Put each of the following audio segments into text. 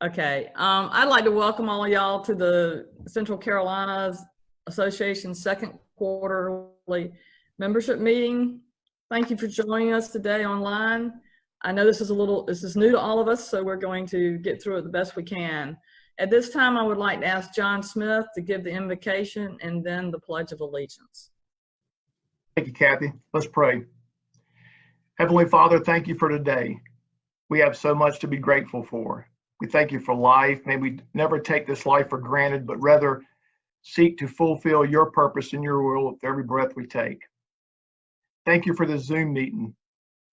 Okay. I'd like to welcome all of y'all to the Central Carolinas Association second quarterly membership meeting. Thank you for joining us today online. I know this is new to all of us, so we're going to get through it the best we can. At this time, I would like to ask John Smith to give the invocation and then the Pledge of Allegiance. Thank you, Kathy. Let's pray. Heavenly Father, thank you for today. We have so much to be grateful for. We thank you for life. May we never take this life for granted, but rather seek to fulfill your purpose and your will with every breath we take. Thank you for the Zoom meeting,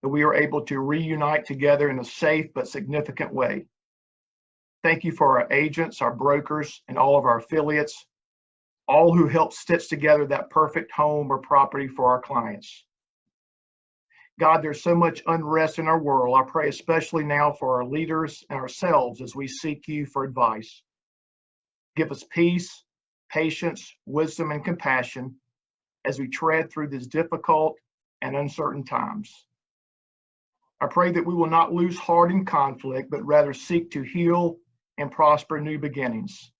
that we are able to reunite together in a safe but significant way. Thank you for our agents, our brokers, and all of our affiliates, all who help stitch together that perfect home or property for our clients. God, there's so much unrest in our world. I pray especially now for our leaders and ourselves as we seek you for advice. Give us peace, patience, wisdom, and compassion as we tread through these difficult and uncertain times. I pray that we will not lose heart in conflict, but rather seek to heal and prosper new beginnings.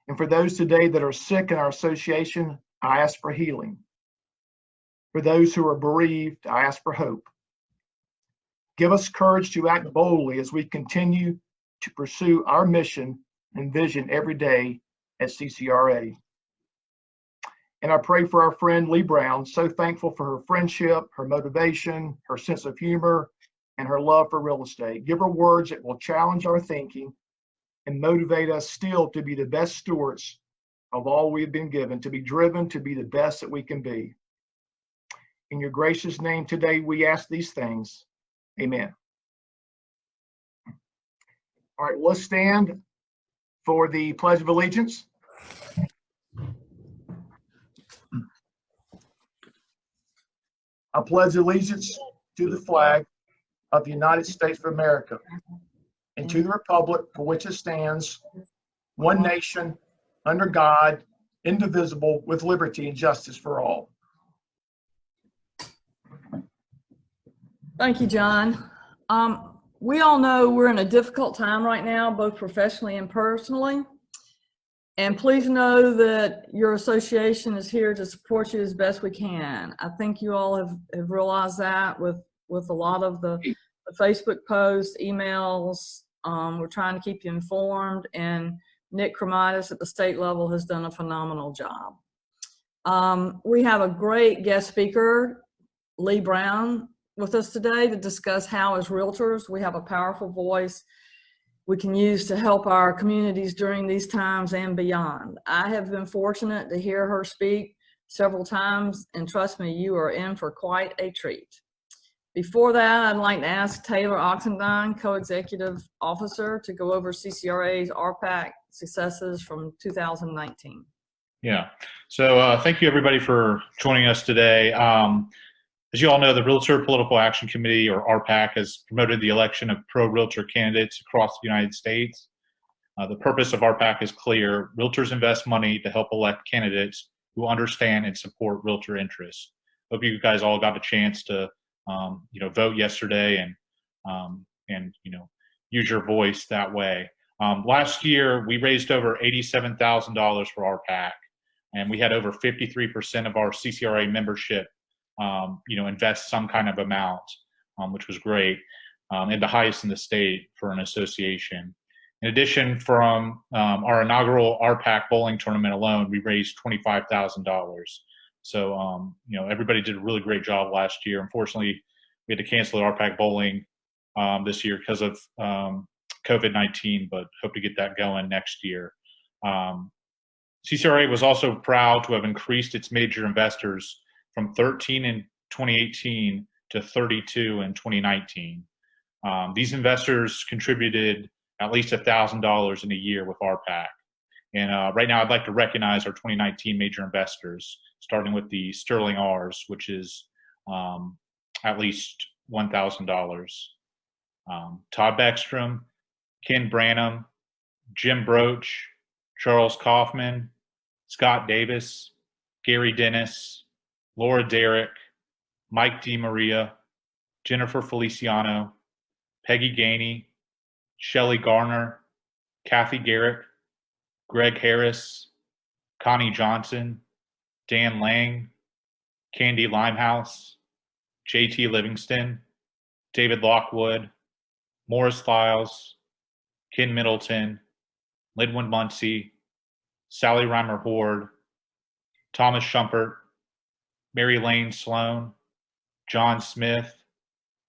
And for those today that are sick in our association, I ask for healing. For those who are bereaved, I ask for hope. Give us courage to act boldly as we continue to pursue our mission and vision every day at Ccra. And I pray for our friend Lee Brown, so thankful for her friendship, her motivation, her sense of humor, and her love for real estate. Give her words that will challenge our thinking and motivate us still to be the best stewards of all we've been given, to be driven to be the best that we can be. In your gracious name today, we ask these things. Amen. All right, let's stand for the Pledge of Allegiance. I pledge allegiance to the flag of the United States of America and to the republic for which it stands, one nation, under God, indivisible, with liberty and justice for all. Thank you, John. We all know we're in a difficult time right now, both professionally and personally. And please know that your association is here to support you as best we can. I think you all have realized that with a lot of the Facebook posts, emails. We're trying to keep you informed, and Nick Cremitis at the state level has done a phenomenal job. We have a great guest speaker, Lee Brown, with us today to discuss how, as realtors, we have a powerful voice we can use to help our communities during these times and beyond. I have been fortunate to hear her speak several times, and trust me, you are in for quite a treat. Before that, I'd like to ask Taylor Oxendine, Co-Executive Officer, to go over Ccra's Rpac successes from 2019. Yeah, so thank you everybody for joining us today. As you all know, the Realtor Political Action Committee, or Rpac, has promoted the election of pro-realtor candidates across the United States. The purpose of Rpac is clear. Realtors invest money to help elect candidates who understand and support realtor interests. Hope you guys all got a chance to vote yesterday and use your voice that way. Last year, we raised over $87,000 for Rpac, and we had over 53% of our Ccra membership invest some kind of amount, which was great, and the highest in the state for an association. In addition, from our inaugural Rpac bowling tournament alone, we raised $25,000. So, everybody did a really great job last year. Unfortunately, we had to cancel the Rpac bowling this year because of COVID-19, but hope to get that going next year. Ccra was also proud to have increased its major investors from 13 in 2018 to 32 in 2019. These investors contributed at least $1,000 in a year with Rpac. And right now I'd like to recognize our 2019 major investors, starting with the Sterling R's, which is at least $1,000. Todd Beckstrom, Ken Branham, Jim Broach, Charles Kaufman, Scott Davis, Gary Dennis, Laura Derrick, Mike DiMaria, Jennifer Feliciano, Peggy Gainey, Shelley Garner, Kathy Garrett, Greg Harris, Connie Johnson, Dan Lang, Candy Limehouse, JT Livingston, David Lockwood, Morris Files, Ken Middleton, Lidwin Muncie, Sally Reimer Horde, Thomas Schumpert, Mary Lane Sloan, John Smith,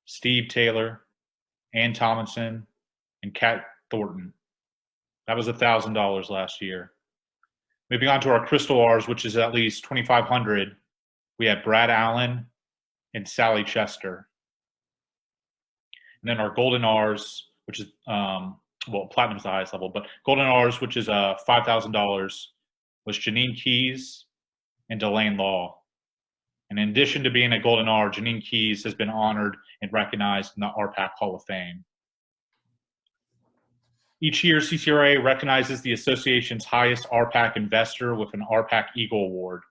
Steve Taylor, Ann Tomlinson, and Kat Thornton. That was $1,000 last year. Moving on to our crystal R's, which is at least 2,500, we have Brad Allen and Sally Chester. And then our golden R's, which is, well, platinum's the highest level, but golden R's, which is $5,000, was Janine Keys and Delane Law. And in addition to being a golden R, Janine Keys has been honored and recognized in the Rpac Hall of Fame. Each year, Ccra recognizes the association's highest Rpac investor with an Rpac Eagle Award.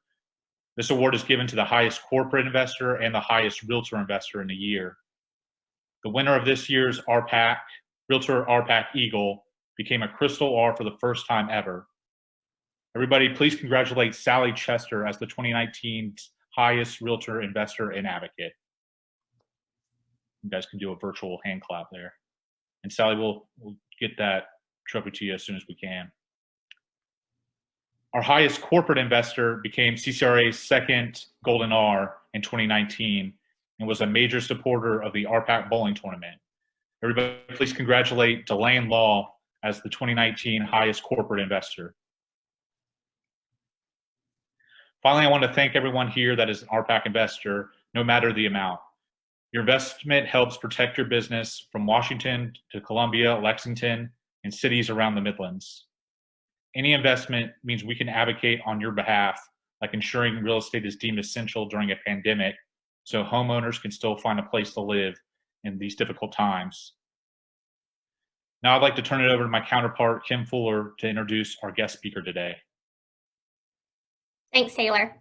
This award is given to the highest corporate investor and the highest realtor investor in a year. The winner of this year's Rpac, Realtor Rpac Eagle, became a crystal R for the first time ever. Everybody, please congratulate Sally Chester as the 2019 highest realtor investor and advocate. You guys can do a virtual hand clap there. And Sally, we'll get that trophy to you as soon as we can. Our highest corporate investor became Ccra's second golden R in 2019 and was a major supporter of the Rpac bowling tournament. Everybody, please congratulate Delane Law as the 2019 highest corporate investor. Finally, I want to thank everyone here that is an Rpac investor, no matter the amount. Your investment helps protect your business from Washington to Columbia, Lexington, and cities around the Midlands. Any investment means we can advocate on your behalf, like ensuring real estate is deemed essential during a pandemic, so homeowners can still find a place to live in these difficult times. Now I'd like to turn it over to my counterpart, Kim Fuller, to introduce our guest speaker today. Thanks, Taylor.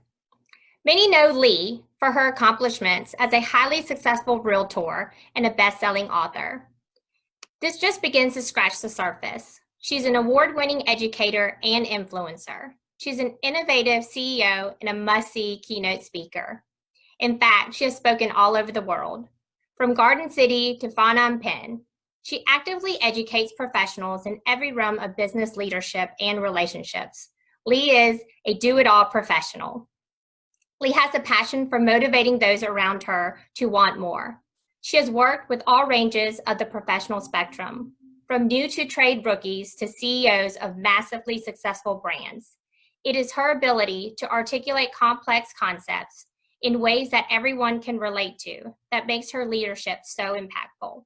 Many know Lee for her accomplishments as a highly successful realtor and a best-selling author. This just begins to scratch the surface. She's an award-winning educator and influencer. She's an innovative CEO and a must-see keynote speaker. In fact, she has spoken all over the world. From Garden City to Phnom Penh, she actively educates professionals in every realm of business leadership and relationships. Lee is a do-it-all professional. Lee has a passion for motivating those around her to want more. She has worked with all ranges of the professional spectrum, from new to trade rookies to CEOs of massively successful brands. It is her ability to articulate complex concepts in ways that everyone can relate to that makes her leadership so impactful.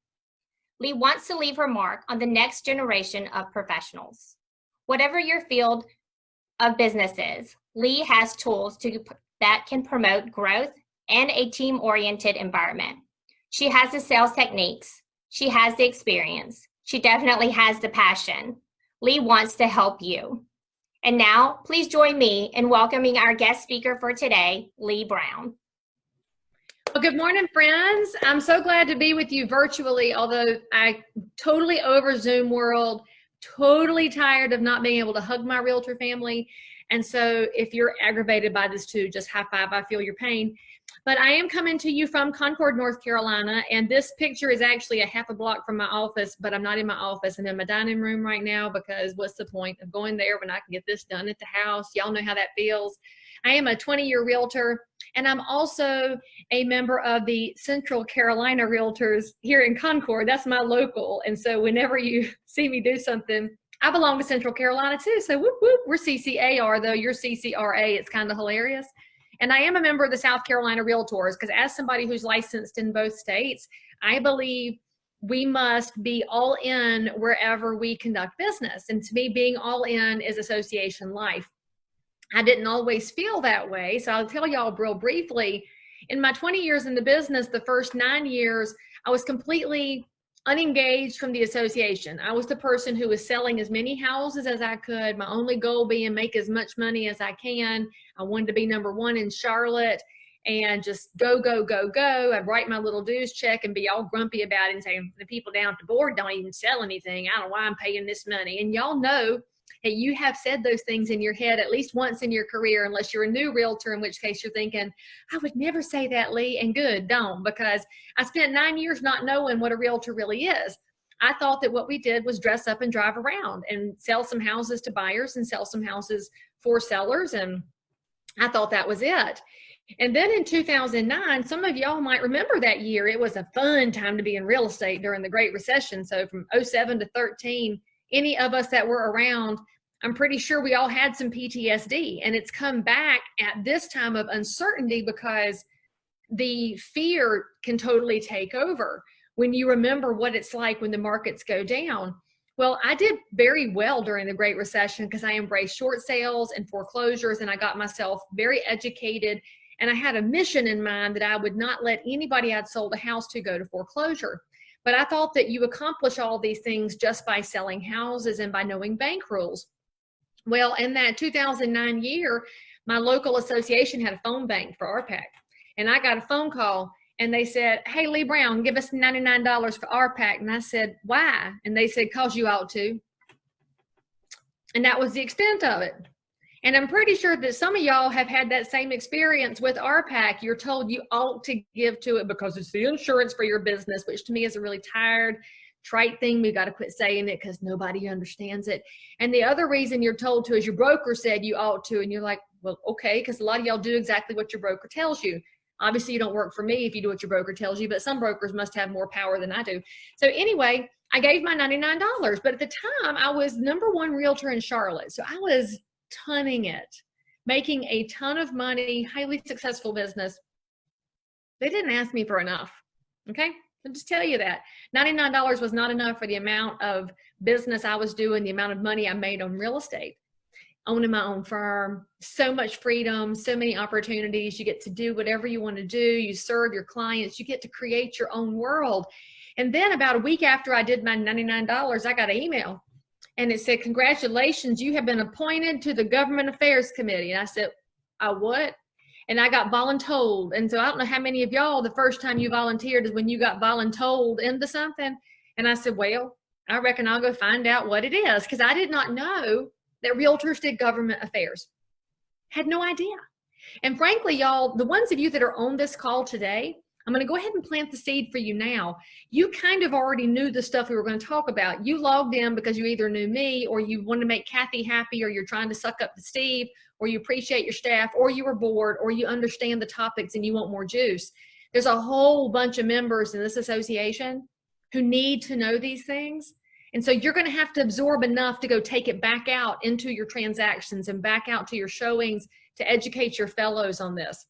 Lee wants to leave her mark on the next generation of professionals. Whatever your field of business is, Lee has tools that can promote growth and a team-oriented environment. She has the sales techniques. She has the experience. She definitely has the passion. Lee wants to help you. And now, please join me in welcoming our guest speaker for today, Lee Brown. Well, good morning, friends. I'm so glad to be with you virtually, although I totally over Zoom world, totally tired of not being able to hug my realtor family. And so if you're aggravated by this too, just high five, I feel your pain. But I am coming to you from Concord, North Carolina, and this picture is actually a half a block from my office, but I'm not in my office. I'm in my dining room right now because what's the point of going there when I can get this done at the house? Y'all know how that feels. I am a 20-year realtor, and I'm also a member of the Central Carolina Realtors here in Concord. That's my local, and so whenever you see me do something, I belong to Central Carolina too, so whoop, whoop. We're CCAR, though. You're CCRA. It's kind of hilarious. And I am a member of the South Carolina Realtors because as somebody who's licensed in both states, I believe we must be all in wherever we conduct business. And to me, being all in is association life. I didn't always feel that way, so I'll tell y'all real briefly. In my 20 years in the business, the first 9 years, I was completely unengaged from the association. I was the person who was selling as many houses as I could, my only goal being make as much money as I can. I wanted to be number one in Charlotte. and just go, go, go, go. I'd write my little dues check and be all grumpy about it and say, the people down at the board don't even sell anything. I don't know why I'm paying this money. And y'all know that you have said those things in your head at least once in your career, unless you're a new realtor, in which case you're thinking, I would never say that, Lee. And good, don't, because I spent 9 years not knowing what a realtor really is. I thought that what we did was dress up and drive around and sell some houses to buyers and sell some houses for sellers. And I thought that was it. And then in 2009, some of y'all might remember that year. It was a fun time to be in real estate during the Great Recession. So from 07 to 13, any of us that were around, I'm pretty sure we all had some PTSD. And it's come back at this time of uncertainty because the fear can totally take over when you remember what it's like when the markets go down. Well, I did very well during the Great Recession because I embraced short sales and foreclosures, and I got myself very educated. And I had a mission in mind that I would not let anybody I'd sold a house to go to foreclosure. But I thought that you accomplish all these things just by selling houses and by knowing bank rules. Well, in that 2009 year, my local association had a phone bank for Rpac. And I got a phone call and they said, hey, Lee Brown, give us $99 for Rpac. And I said, why? And they said, cause you ought to. And that was the extent of it. And I'm pretty sure that some of y'all have had that same experience with Rpac. You're told you ought to give to it because it's the insurance for your business, which to me is a really tired, trite thing. We got to quit saying it because nobody understands it. And the other reason you're told to is your broker said you ought to. And you're like, well, okay, because a lot of y'all do exactly what your broker tells you. Obviously, you don't work for me if you do what your broker tells you, but some brokers must have more power than I do. So anyway, I gave my $99. But at the time, I was #1 realtor in Charlotte. So I was tonning it, making a ton of money, highly successful business. They didn't ask me for enough. Okay, I'll just tell you that. $99 was not enough for the amount of business I was doing, the amount of money I made on real estate. Owning my own firm, so much freedom, so many opportunities. You get to do whatever you want to do. You serve your clients. You get to create your own world. And then about a week after I did my $99, I got an email. And it said, congratulations, you have been appointed to the Government Affairs Committee. And I said, what? And I got voluntold. And so I don't know how many of y'all, the first time you volunteered is when you got voluntold into something. And I said, well, I reckon I'll go find out what it is. Because I did not know that realtors did government affairs. Had no idea. And frankly, y'all, the ones of you that are on this call today, I'm going to go ahead and plant the seed for you now. You kind of already knew the stuff we were going to talk about. You logged in because you either knew me or you wanted to make Kathy happy or you're trying to suck up to Steve or you appreciate your staff or you were bored or you understand the topics and you want more juice. There's a whole bunch of members in this association who need to know these things. And so you're going to have to absorb enough to go take it back out into your transactions and back out to your showings to educate your fellows on this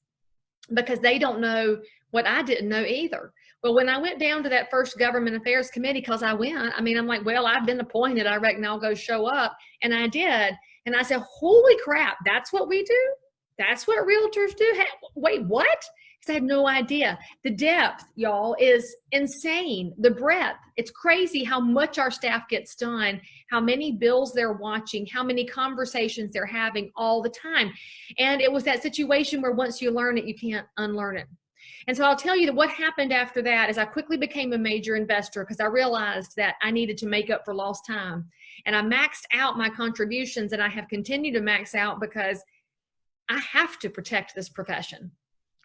because they don't know what I didn't know either. Well, when I went down to that first Government Affairs Committee, because I'm like, well, I've been appointed. I reckon I'll go show up. And I did. And I said, holy crap, that's what we do? That's what realtors do? Wait, what? Because I had no idea. The depth, y'all, is insane. The breadth, it's crazy how much our staff gets done, how many bills they're watching, how many conversations they're having all the time. And it was that situation where once you learn it, you can't unlearn it. And so I'll tell you that what happened after that is I quickly became a major investor because I realized that I needed to make up for lost time. And I maxed out my contributions and I have continued to max out because I have to protect this profession.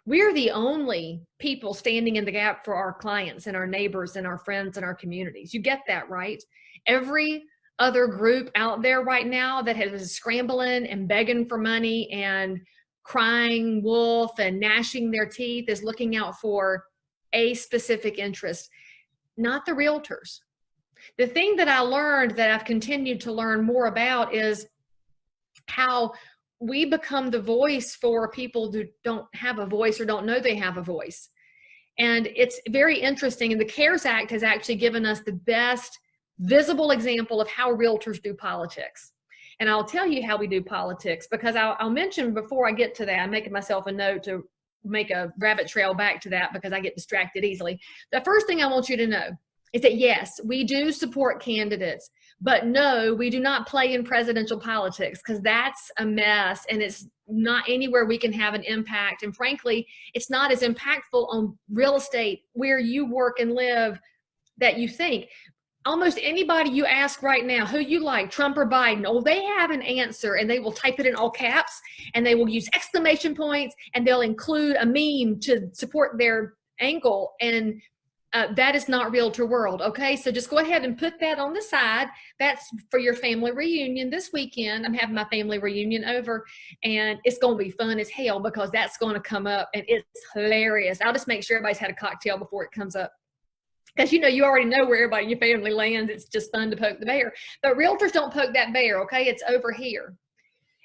We're the only people standing in the gap for our clients and our neighbors and our friends and our communities. You get that, right? Every other group out there right now that is scrambling and begging for money and crying wolf and gnashing their teeth is looking out for a specific interest, not the realtors. The thing that I learned that I've continued to learn more about is how we become the voice for people who don't have a voice or don't know they have a voice. And it's very interesting. And the CARES Act has actually given us the best visible example of how realtors do politics. And I'll tell you how we do politics because I'll mention before I get to that, I'm making myself a note to make a rabbit trail back to that because I get distracted easily. The first thing I want you to know is that yes, we do support candidates, but no, we do not play in presidential politics because that's a mess and it's not anywhere we can have an impact. And frankly, it's not as impactful on real estate where you work and live that you think. Almost anybody you ask right now, who you like, Trump or Biden, oh, they have an answer, and they will type it in all caps, and they will use exclamation points, and they'll include a meme to support their angle. And that is not realtor world. Okay, so just go ahead and put that on the side. That's for your family reunion this weekend. I'm having my family reunion over, and it's going to be fun as hell because that's going to come up, and it's hilarious. I'll just make sure everybody's had a cocktail before it comes up. Because you already know where everybody in your family lands. It's just fun to poke the bear. But realtors don't poke that bear, okay? It's over here.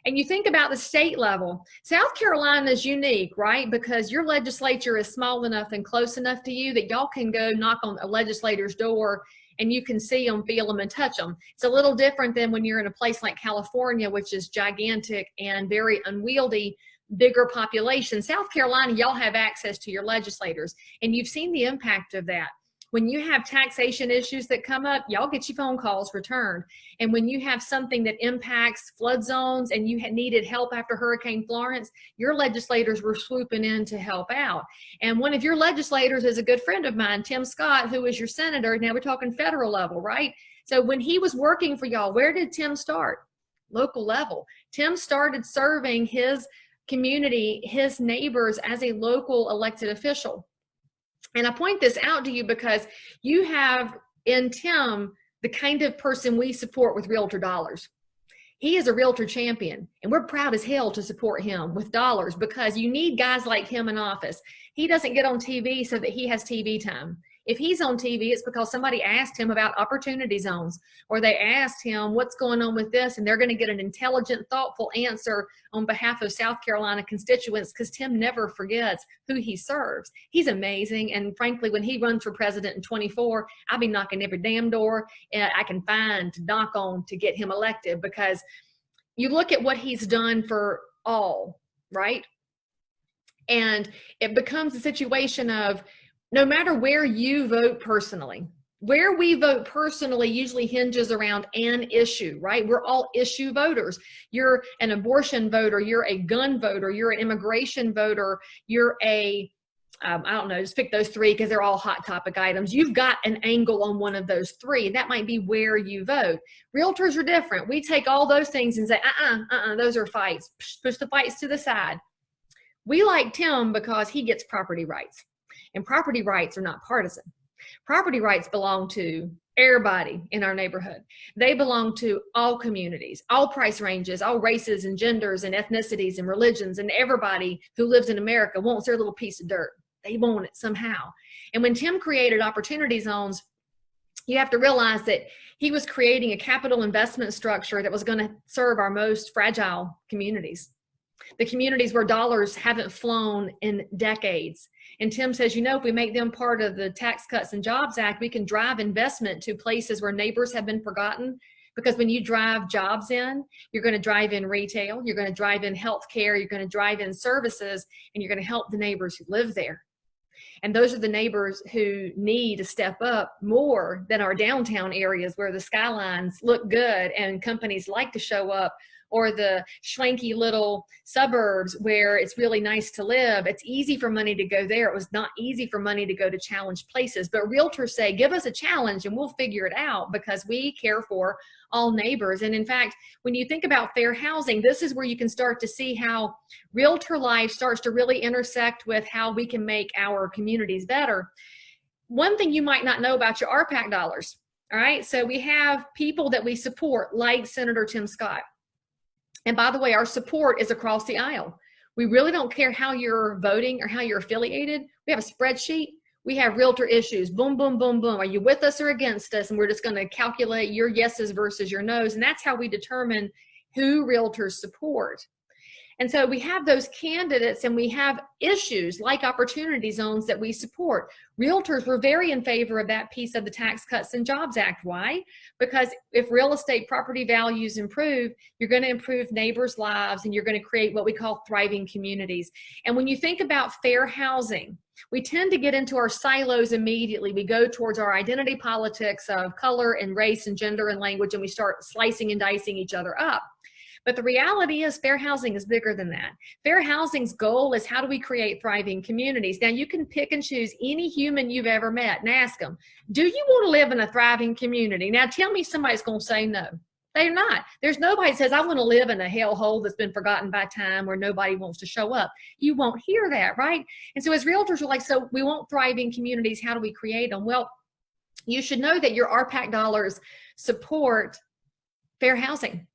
And you think about the state level. South Carolina is unique, right? Because your legislature is small enough and close enough to you that y'all can go knock on a legislator's door and you can see them, feel them, and touch them. It's a little different than when you're in a place like California, which is gigantic and very unwieldy, bigger population. South Carolina, y'all have access to your legislators, and you've seen the impact of that. When you have taxation issues that come up, y'all get your phone calls returned. And when you have something that impacts flood zones and you needed help after Hurricane Florence, your legislators were swooping in to help out. And one of your legislators is a good friend of mine, Tim Scott, who is your senator. Now we're talking federal level, right? So when he was working for y'all, where did Tim start? Local level. Tim started serving his community, his neighbors as a local elected official. And I point this out to you because you have in Tim the kind of person we support with realtor dollars. He is a realtor champion, and we're proud as hell to support him with dollars because you need guys like him in office. He doesn't get on TV so that he has TV time. If he's on TV, it's because somebody asked him about opportunity zones, or they asked him what's going on with this, and they're going to get an intelligent, thoughtful answer on behalf of South Carolina constituents, because Tim never forgets who he serves. He's amazing, and frankly, when he runs for president in 24, I'll be knocking every damn door I can find to knock on to get him elected, because you look at what he's done for all, right? And it becomes a situation of, no matter where you vote personally, where we vote personally usually hinges around an issue, right? We're all issue voters. You're an abortion voter, you're a gun voter, you're an immigration voter, you're a, I don't know, just pick those three because they're all hot topic items. You've got an angle on one of those three. That might be where you vote. Realtors are different. We take all those things and say, those are fights. Push the fights to the side. We like Tim because he gets property rights. And property rights are not partisan. Property rights belong to everybody in our neighborhood. They belong to all communities, all price ranges, all races and genders and ethnicities and religions, and everybody who lives in America wants their little piece of dirt. They want it somehow. And when Tim created opportunity zones, you have to realize that he was creating a capital investment structure that was going to serve our most fragile communities, the communities where dollars haven't flown in decades. And Tim says, if we make them part of the Tax Cuts and Jobs Act, we can drive investment to places where neighbors have been forgotten. Because when you drive jobs in, you're going to drive in retail, you're going to drive in healthcare, you're going to drive in services, and you're going to help the neighbors who live there. And those are the neighbors who need to step up more than our downtown areas where the skylines look good and companies like to show up, or the schlanky little suburbs where it's really nice to live. It's easy for money to go there. It was not easy for money to go to challenged places. But realtors say, give us a challenge and we'll figure it out, because we care for all neighbors. And in fact, when you think about fair housing, this is where you can start to see how realtor life starts to really intersect with how we can make our communities better. One thing you might not know about your Rpac dollars, all right? So we have people that we support, like Senator Tim Scott. And by the way, our support is across the aisle. We really don't care how you're voting or how you're affiliated. We have a spreadsheet. We have realtor issues. Boom, boom, boom, boom. Are you with us or against us? And we're just going to calculate your yeses versus your nos. And that's how we determine who realtors support. And so we have those candidates, and we have issues like opportunity zones that we support. Realtors were very in favor of that piece of the Tax Cuts and Jobs Act. Why? Because if real estate property values improve, you're going to improve neighbors' lives, and you're going to create what we call thriving communities. And when you think about fair housing, we tend to get into our silos immediately. We go towards our identity politics of color and race and gender and language, and we start slicing and dicing each other up. But the reality is fair housing is bigger than that. Fair housing's goal is how do we create thriving communities? Now you can pick and choose any human you've ever met and ask them, do you want to live in a thriving community? Now tell me somebody's going to say no. They're not. There's nobody that says, I want to live in a hellhole that's been forgotten by time where nobody wants to show up. You won't hear that, right? And so as realtors, we're like, so we want thriving communities. How do we create them? Well, you should know that your Rpac dollars support fair housing.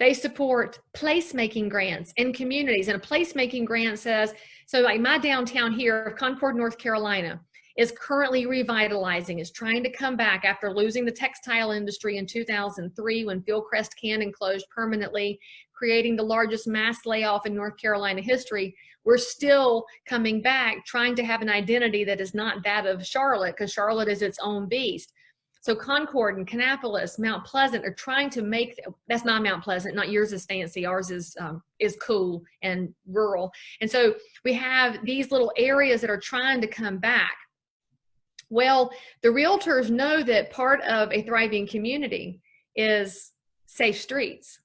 They support placemaking grants in communities. And a placemaking grant says, so like my downtown here of Concord, North Carolina, is currently revitalizing, is trying to come back after losing the textile industry in 2003 when Fieldcrest Cannon closed permanently, creating the largest mass layoff in North Carolina history. We're still coming back, trying to have an identity that is not that of Charlotte, because Charlotte is its own beast. So Concord and Kannapolis, Mount Pleasant are trying to make, that's not Mount Pleasant, not yours is fancy, ours is cool and rural. And so we have these little areas that are trying to come back. Well, the realtors know that part of a thriving community is safe streets.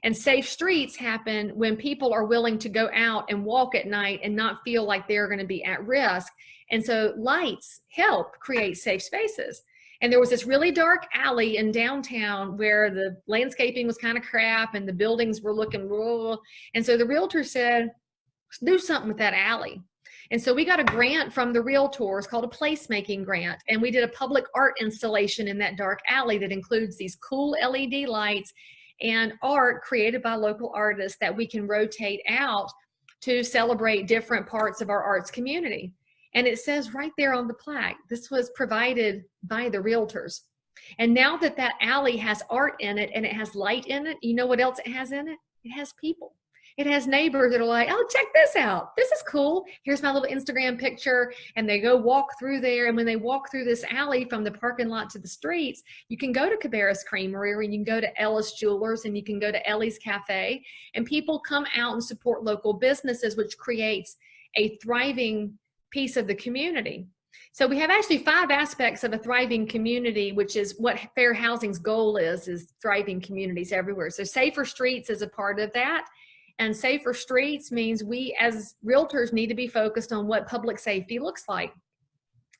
And safe streets happen when people are willing to go out and walk at night and not feel like they're going to be at risk. And so lights help create safe spaces. And there was this really dark alley in downtown where the landscaping was kind of crap and the buildings were looking rural. And so the realtor said, do something with that alley. And so we got a grant from the realtors called a placemaking grant. And we did a public art installation in that dark alley that includes these cool LED lights and art created by local artists that we can rotate out to celebrate different parts of our arts community. And it says right there on the plaque, this was provided by the realtors. And now that that alley has art in it and it has light in it, you know what else it has in it? It has people. It has neighbors that are like, oh, check this out. This is cool. Here's my little Instagram picture. And they go walk through there. And when they walk through this alley from the parking lot to the streets, you can go to Cabarrus Creamery, or you can go to Ellis Jewelers, and you can go to Ellie's Cafe. And people come out and support local businesses, which creates a thriving piece of the community. So we have actually 5 aspects of a thriving community, which is what fair housing's goal is thriving communities everywhere. So safer streets is a part of that. And safer streets means we as realtors need to be focused on what public safety looks like.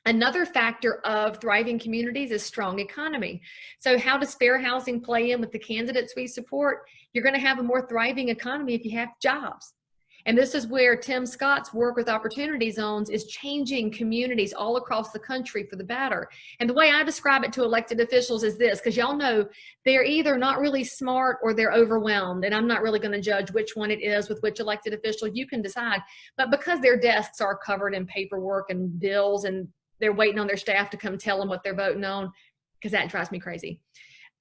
Another factor of thriving communities is strong economy. So how does fair housing play in with the candidates we support? You're going to have a more thriving economy if you have jobs. And this is where Tim Scott's work with Opportunity Zones is changing communities all across the country for the better. And the way I describe it to elected officials is this, because y'all know they're either not really smart or they're overwhelmed. And I'm not really going to judge which one it is with which elected official. You can decide. But because their desks are covered in paperwork and bills and they're waiting on their staff to come tell them what they're voting on, because that drives me crazy.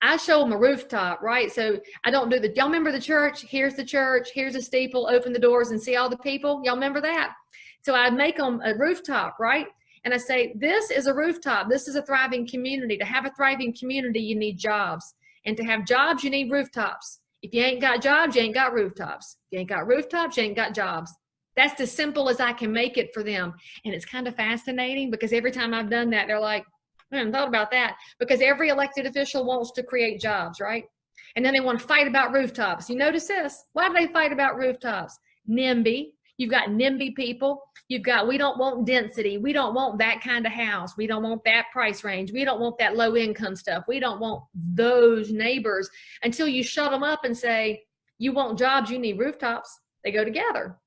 I show them a rooftop, right? So I don't do the, y'all remember the church? Here's the church, here's a steeple, open the doors and see all the people. Y'all remember that? So I make them a rooftop, right? And I say, this is a rooftop. This is a thriving community. To have a thriving community, you need jobs. And to have jobs, you need rooftops. If you ain't got jobs, you ain't got rooftops. If you ain't got rooftops, you ain't got jobs. That's as simple as I can make it for them. And it's kind of fascinating because every time I've done that, they're like, I hadn't thought about that, because every elected official wants to create jobs, right? And then they want to fight about rooftops. You notice this? Why do they fight about rooftops? NIMBY. You've got NIMBY people. You've got, we don't want density. We don't want that kind of house. We don't want that price range. We don't want that low income stuff. We don't want those neighbors until you shut them up and say, you want jobs, you need rooftops. They go together.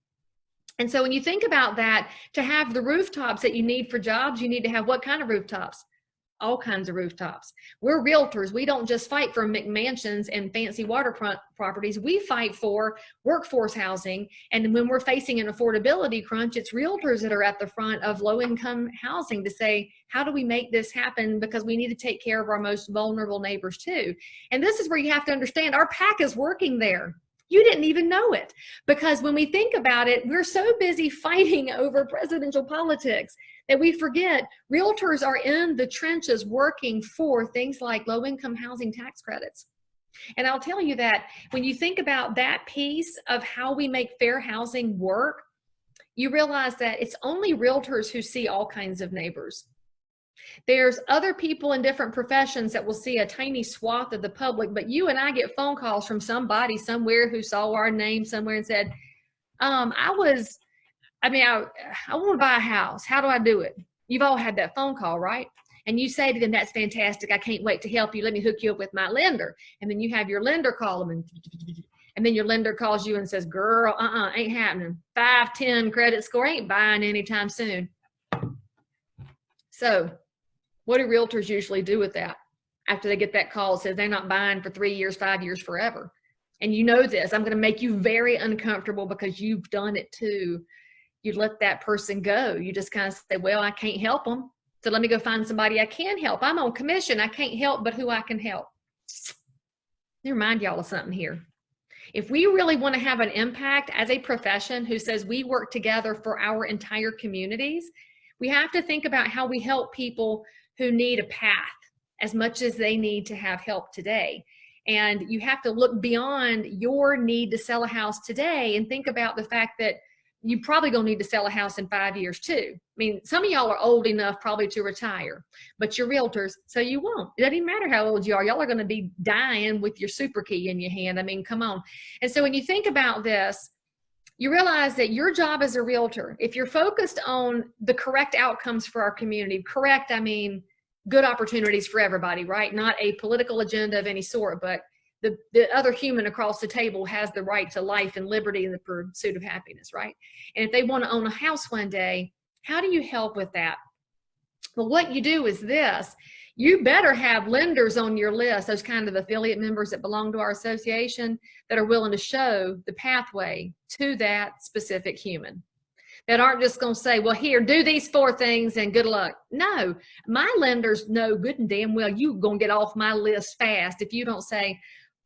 And so when you think about that, to have the rooftops that you need for jobs, you need to have what kind of rooftops? All kinds of rooftops. We're realtors. We don't just fight for McMansions and fancy waterfront properties. We fight for workforce housing. And when we're facing an affordability crunch, it's realtors that are at the front of low-income housing to say, how do we make this happen? Because we need to take care of our most vulnerable neighbors too. And this is where you have to understand Rpac is working there. You didn't even know it, because when we think about it, we're so busy fighting over presidential politics that we forget realtors are in the trenches working for things like low-income housing tax credits. And I'll tell you that when you think about that piece of how we make fair housing work, you realize that it's only realtors who see all kinds of neighbors. There's other people in different professions that will see a tiny swath of the public, but you and I get phone calls from somebody somewhere who saw our name somewhere and said, I want to buy a house. How do I do it? You've all had that phone call, right? And you say to them, that's fantastic. I can't wait to help you. Let me hook you up with my lender. And then you have your lender call them, and then your lender calls you and says, girl, ain't happening. 510 credit score, ain't buying anytime soon. So what do realtors usually do with that after they get that call? It says they're not buying for 3 years, 5 years, forever. And you know this. I'm going to make you very uncomfortable because you've done it too. You let that person go. You just kind of say, well, I can't help them, so let me go find somebody I can help. I'm on commission. I can't help but who I can help. Let me remind y'all of something here. If we really want to have an impact as a profession who says we work together for our entire communities, we have to think about how we help people who need a path as much as they need to have help today. And you have to look beyond your need to sell a house today and think about the fact that you probably gonna need to sell a house in 5 years too. I mean, some of y'all are old enough probably to retire, but you're realtors, so you won't. It doesn't even matter how old you are. Y'all are gonna be dying with your super key in your hand. I mean, come on. And so when you think about this, you realize that your job as a realtor, if you're focused on the correct outcomes for our community, correct, I mean, good opportunities for everybody, right? Not a political agenda of any sort, but the other human across the table has the right to life and liberty and the pursuit of happiness, right? And if they want to own a house one day, how do you help with that? Well, what you do is this. You better have lenders on your list, those kind of affiliate members that belong to our association that are willing to show the pathway to that specific human. That aren't just going to say, well, here, do these 4 things and good luck. No, my lenders know good and damn well you're going to get off my list fast if you don't say,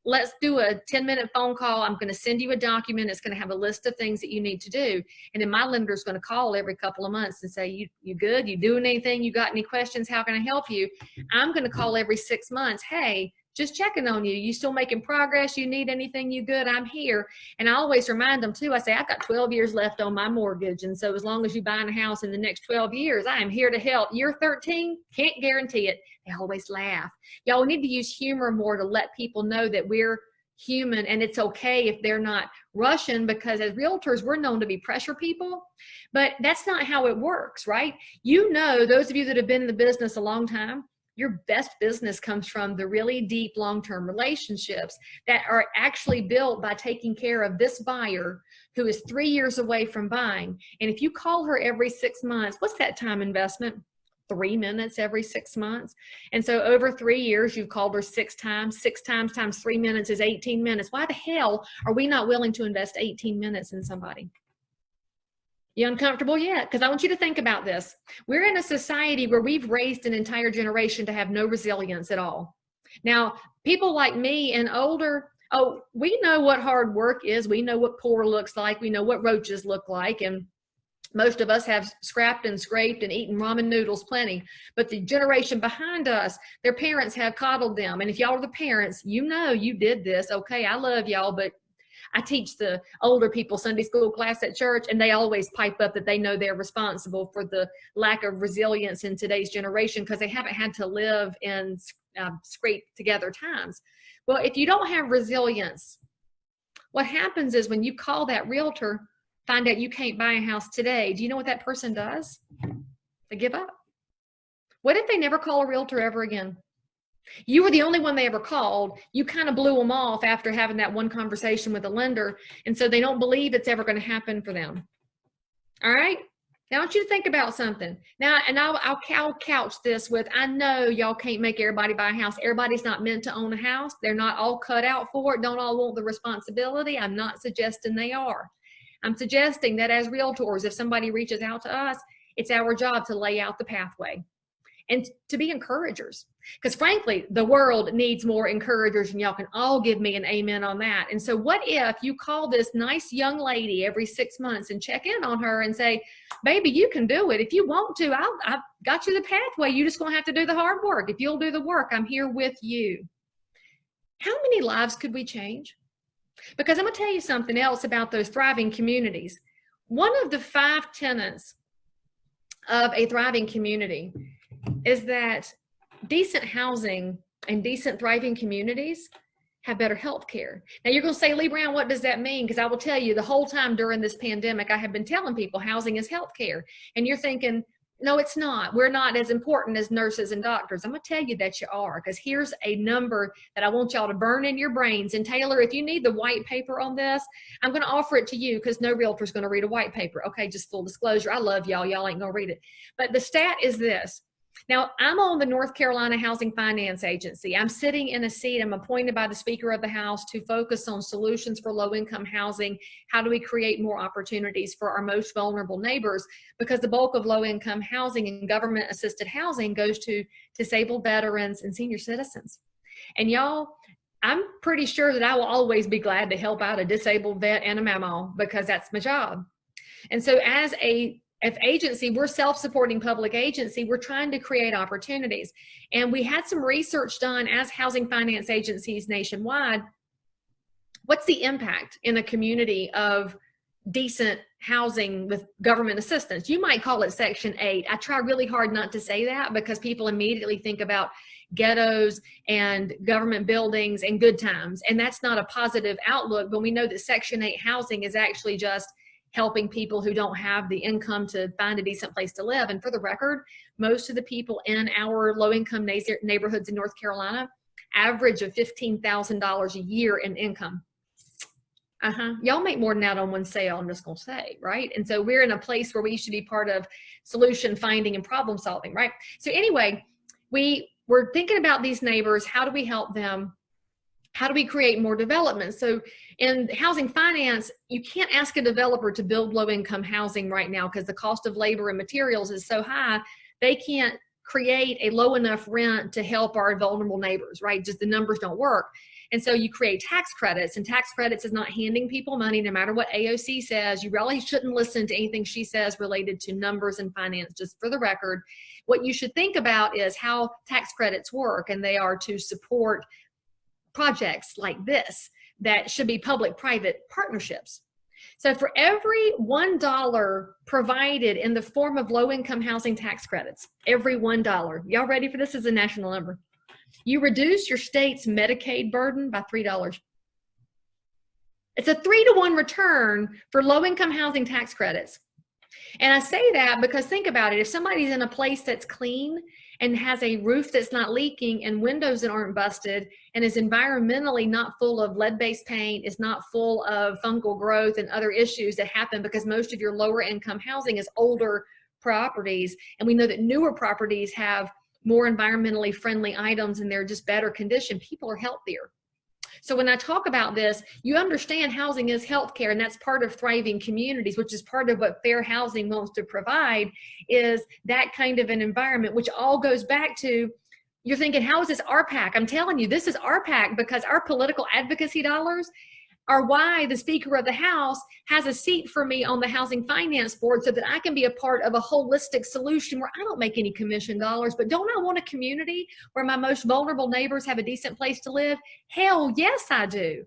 let's do a 10-minute phone call. I'm going to send you a document. It's going to have a list of things that you need to do. And then my lender's going to call every couple of months and say, you good? You doing anything? You got any questions? How can I help you? I'm going to call every 6 months. Hey, just checking on you. You still making progress? You need anything? You good? I'm here. And I always remind them too. I say, I've got 12 years left on my mortgage. And so as long as you buying a house in the next 12 years, I am here to help. Year 13, can't guarantee it. They always laugh. Y'all need to use humor more to let people know that we're human and it's okay if they're not rushing, because as realtors, we're known to be pressure people, but that's not how it works, right? You know, those of you that have been in the business a long time, your best business comes from the really deep long-term relationships that are actually built by taking care of this buyer who is 3 years away from buying. And if you call her every 6 months, what's that time investment? 3 minutes every 6 months. And so over 3 years, you've called her 6 times. 6 times times 3 minutes is 18 minutes. Why the hell are we not willing to invest 18 minutes in somebody? You uncomfortable yet? Because I want you to think about this. We're in a society where we've raised an entire generation to have no resilience at all. Now, people like me and older, oh, we know what hard work is. We know what poor looks like. We know what roaches look like. And most of us have scrapped and scraped and eaten ramen noodles plenty. But the generation behind us, their parents have coddled them. And if y'all are the parents, you know you did this. Okay, I love y'all, but I teach the older people Sunday school class at church, and they always pipe up that they know they're responsible for the lack of resilience in today's generation because they haven't had to live in scrape together times. Well, if you don't have resilience, what happens is when you call that realtor, find out you can't buy a house today, do you know what that person does? They give up. What if they never call a realtor ever again? You were the only one they ever called. You kind of blew them off after having that one conversation with a lender. And so they don't believe it's ever going to happen for them. All right. Now I want you to think about something. Now, and I'll couch this with, I know y'all can't make everybody buy a house. Everybody's not meant to own a house. They're not all cut out for it. Don't all want the responsibility. I'm not suggesting they are. I'm suggesting that as realtors, if somebody reaches out to us, it's our job to lay out the pathway and to be encouragers. Because frankly, the world needs more encouragers, and y'all can all give me an amen on that. And so what if you call this nice young lady every 6 months and check in on her and say, baby, you can do it. If you want to, I've got you the pathway. You just gonna have to do the hard work. If you'll do the work, I'm here with you. How many lives could we change? Because I'm gonna tell you something else about those thriving communities. One of the 5 tenets of a thriving community is that decent housing and decent thriving communities have better health care. Now you're going to say, Lee Brown, what does that mean? Because I will tell you, the whole time during this pandemic, I have been telling people housing is health care. And you're thinking, no, it's not. We're not as important as nurses and doctors. I'm going to tell you that you are, because here's a number that I want y'all to burn in your brains. And Taylor, if you need the white paper on this, I'm going to offer it to you, because no realtor is going to read a white paper. Okay, just full disclosure. I love y'all. Y'all ain't going to read it. But the stat is this. Now, I'm on the North Carolina Housing Finance Agency. I'm sitting in a seat. I'm appointed by the Speaker of the House to focus on solutions for low-income housing. How do we create more opportunities for our most vulnerable neighbors? Because the bulk of low-income housing and government-assisted housing goes to disabled veterans and senior citizens. And y'all, I'm pretty sure that I will always be glad to help out a disabled vet and a mamaw, because that's my job. And so as a agency, we're self-supporting public agency, we're trying to create opportunities. And we had some research done as housing finance agencies nationwide. What's the impact in a community of decent housing with government assistance? You might call it Section 8. I try really hard not to say that, because people immediately think about ghettos and government buildings and good times. And that's not a positive outlook, but we know that Section 8 housing is actually just helping people who don't have the income to find a decent place to live. And for the record, most of the people in our low-income neighborhoods in North Carolina average of $15,000 a year in income. Y'all make more than that on one sale, I'm just gonna say, right? And so we're in a place where we should be part of solution finding and problem solving, right? So anyway, we're thinking about these neighbors. How do we help them? How do we create more development? So in housing finance, you can't ask a developer to build low-income housing right now, because the cost of labor and materials is so high, they can't create a low enough rent to help our vulnerable neighbors, right? Just the numbers don't work. And so you create tax credits, and tax credits is not handing people money no matter what AOC says. You really shouldn't listen to anything she says related to numbers and finance, just for the record. What you should think about is how tax credits work, and they are to support projects like this that should be public-private partnerships. So for every $1 provided in the form of low-income housing tax credits, every $1, y'all ready for this? This is a national number. You reduce your state's Medicaid burden by $3. It's a 3-to-1 return for low-income housing tax credits. And I say that because think about it. If somebody's in a place that's clean and has a roof that's not leaking and windows that aren't busted and is environmentally not full of lead-based paint, is not full of fungal growth and other issues that happen because most of your lower income housing is older properties. And we know that newer properties have more environmentally friendly items and they're just better conditioned. People are healthier. So when I talk about this, you understand housing is healthcare, and that's part of thriving communities, which is part of what fair housing wants to provide, is that kind of an environment, which all goes back to, you're thinking, how is this Rpac? I'm telling you, this is Rpac because our political advocacy dollars are why the Speaker of the House has a seat for me on the Housing Finance Board so that I can be a part of a holistic solution where I don't make any commission dollars, but don't I want a community where my most vulnerable neighbors have a decent place to live? Hell yes, I do.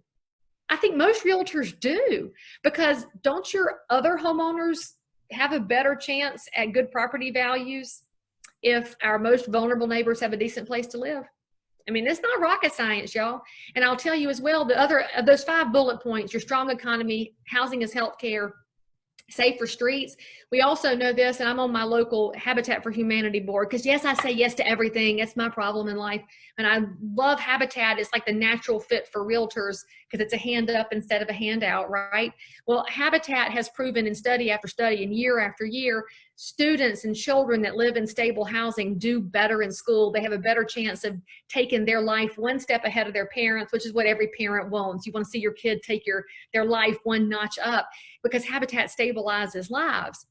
I think most realtors do, because don't your other homeowners have a better chance at good property values if our most vulnerable neighbors have a decent place to live? I mean, it's not rocket science, y'all. And I'll tell you as well, the other of those 5 bullet points, your strong economy, housing is healthcare, safer streets. We also know this, and I'm on my local Habitat for Humanity board, because yes, I say yes to everything. That's my problem in life. And I love Habitat. It's like the natural fit for realtors because it's a hand up instead of a handout, right? Well, Habitat has proven in study after study and year after year, students and children that live in stable housing do better in school. They have a better chance of taking their life one step ahead of their parents, which is what every parent wants. You want to see your kid take their life one notch up, because Habitat stabilizes lives.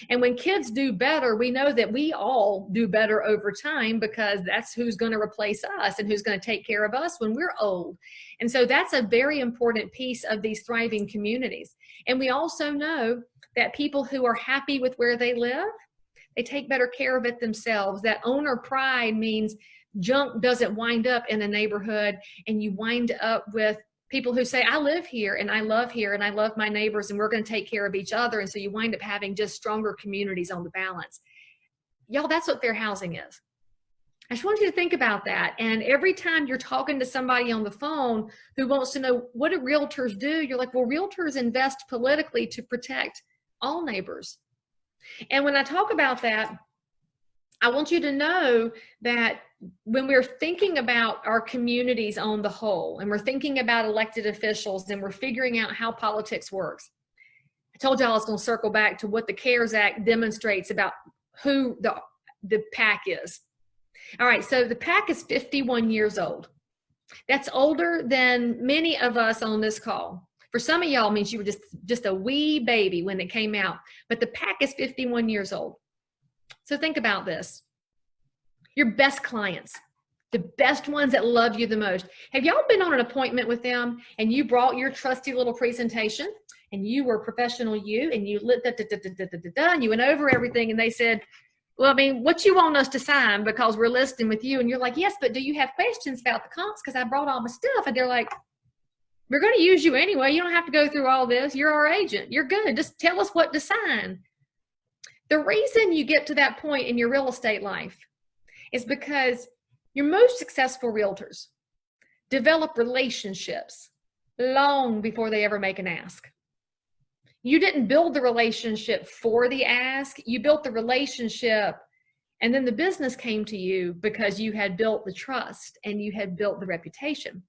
And when kids do better, we know that we all do better over time, because that's who's going to replace us and who's going to take care of us when we're old. And so that's a very important piece of these thriving communities. And we also know that people who are happy with where they live, they take better care of it themselves. That owner pride means junk doesn't wind up in a neighborhood, and you wind up with people who say, I live here and I love my neighbors and we're going to take care of each other. And so you wind up having just stronger communities on the balance. Y'all, that's what fair housing is. I just want you to think about that. And every time you're talking to somebody on the phone who wants to know what do realtors do, you're like, well, realtors invest politically to protect all neighbors. And when I talk about that, I want you to know that when we're thinking about our communities on the whole, and we're thinking about elected officials, and we're figuring out how politics works, I told y'all I was going to circle back to what the CARES Act demonstrates about who the PAC is. All right, so the PAC is 51 years old. That's older than many of us on this call. For some of y'all, it means you were just a wee baby when it came out. But the PAC is 51 years old. So think about this. Your best clients, the best ones that love you the most. Have y'all been on an appointment with them and you brought your trusty little presentation and you were professional you and you lit and you went over everything and they said, well, I mean, what you want us to sign because we're listing with you? And you're like, yes, but do you have questions about the comps? Because I brought all my stuff. And they're like, we're going to use you anyway. You don't have to go through all this. You're our agent. You're good. Just tell us what to sign. The reason you get to that point in your real estate life is because your most successful realtors develop relationships long before they ever make an ask. You didn't build the relationship for the ask. You built the relationship, and then the business came to you because you had built the trust and you had built the reputation.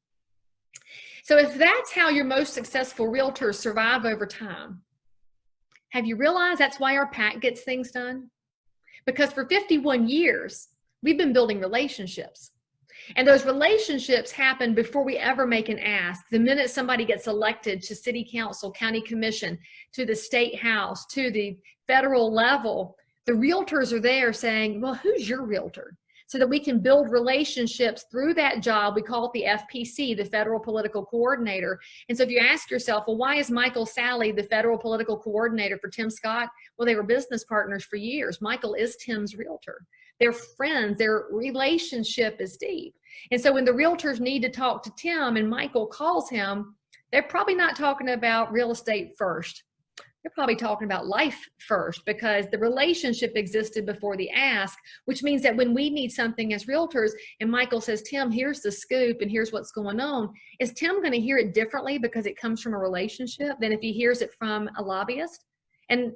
So if that's how your most successful realtors survive over time, have you realized that's why our PAC gets things done? Because for 51 years, we've been building relationships. And those relationships happen before we ever make an ask. The minute somebody gets elected to city council, county commission, to the state house, to the federal level, the realtors are there saying, well, who's your realtor? So that we can build relationships through that job. We call it the FPC, the Federal Political Coordinator. And so if you ask yourself, well, why is Michael Sally the Federal Political Coordinator for Tim Scott? Well, they were business partners for years. Michael is Tim's realtor. They're friends. Their relationship is deep. And so when the realtors need to talk to Tim and Michael calls him, they're probably not talking about real estate first. They're probably talking about life first because the relationship existed before the ask, which means that when we need something as realtors and Michael says, Tim, here's the scoop and here's what's going on, is Tim going to hear it differently because it comes from a relationship than if he hears it from a lobbyist? And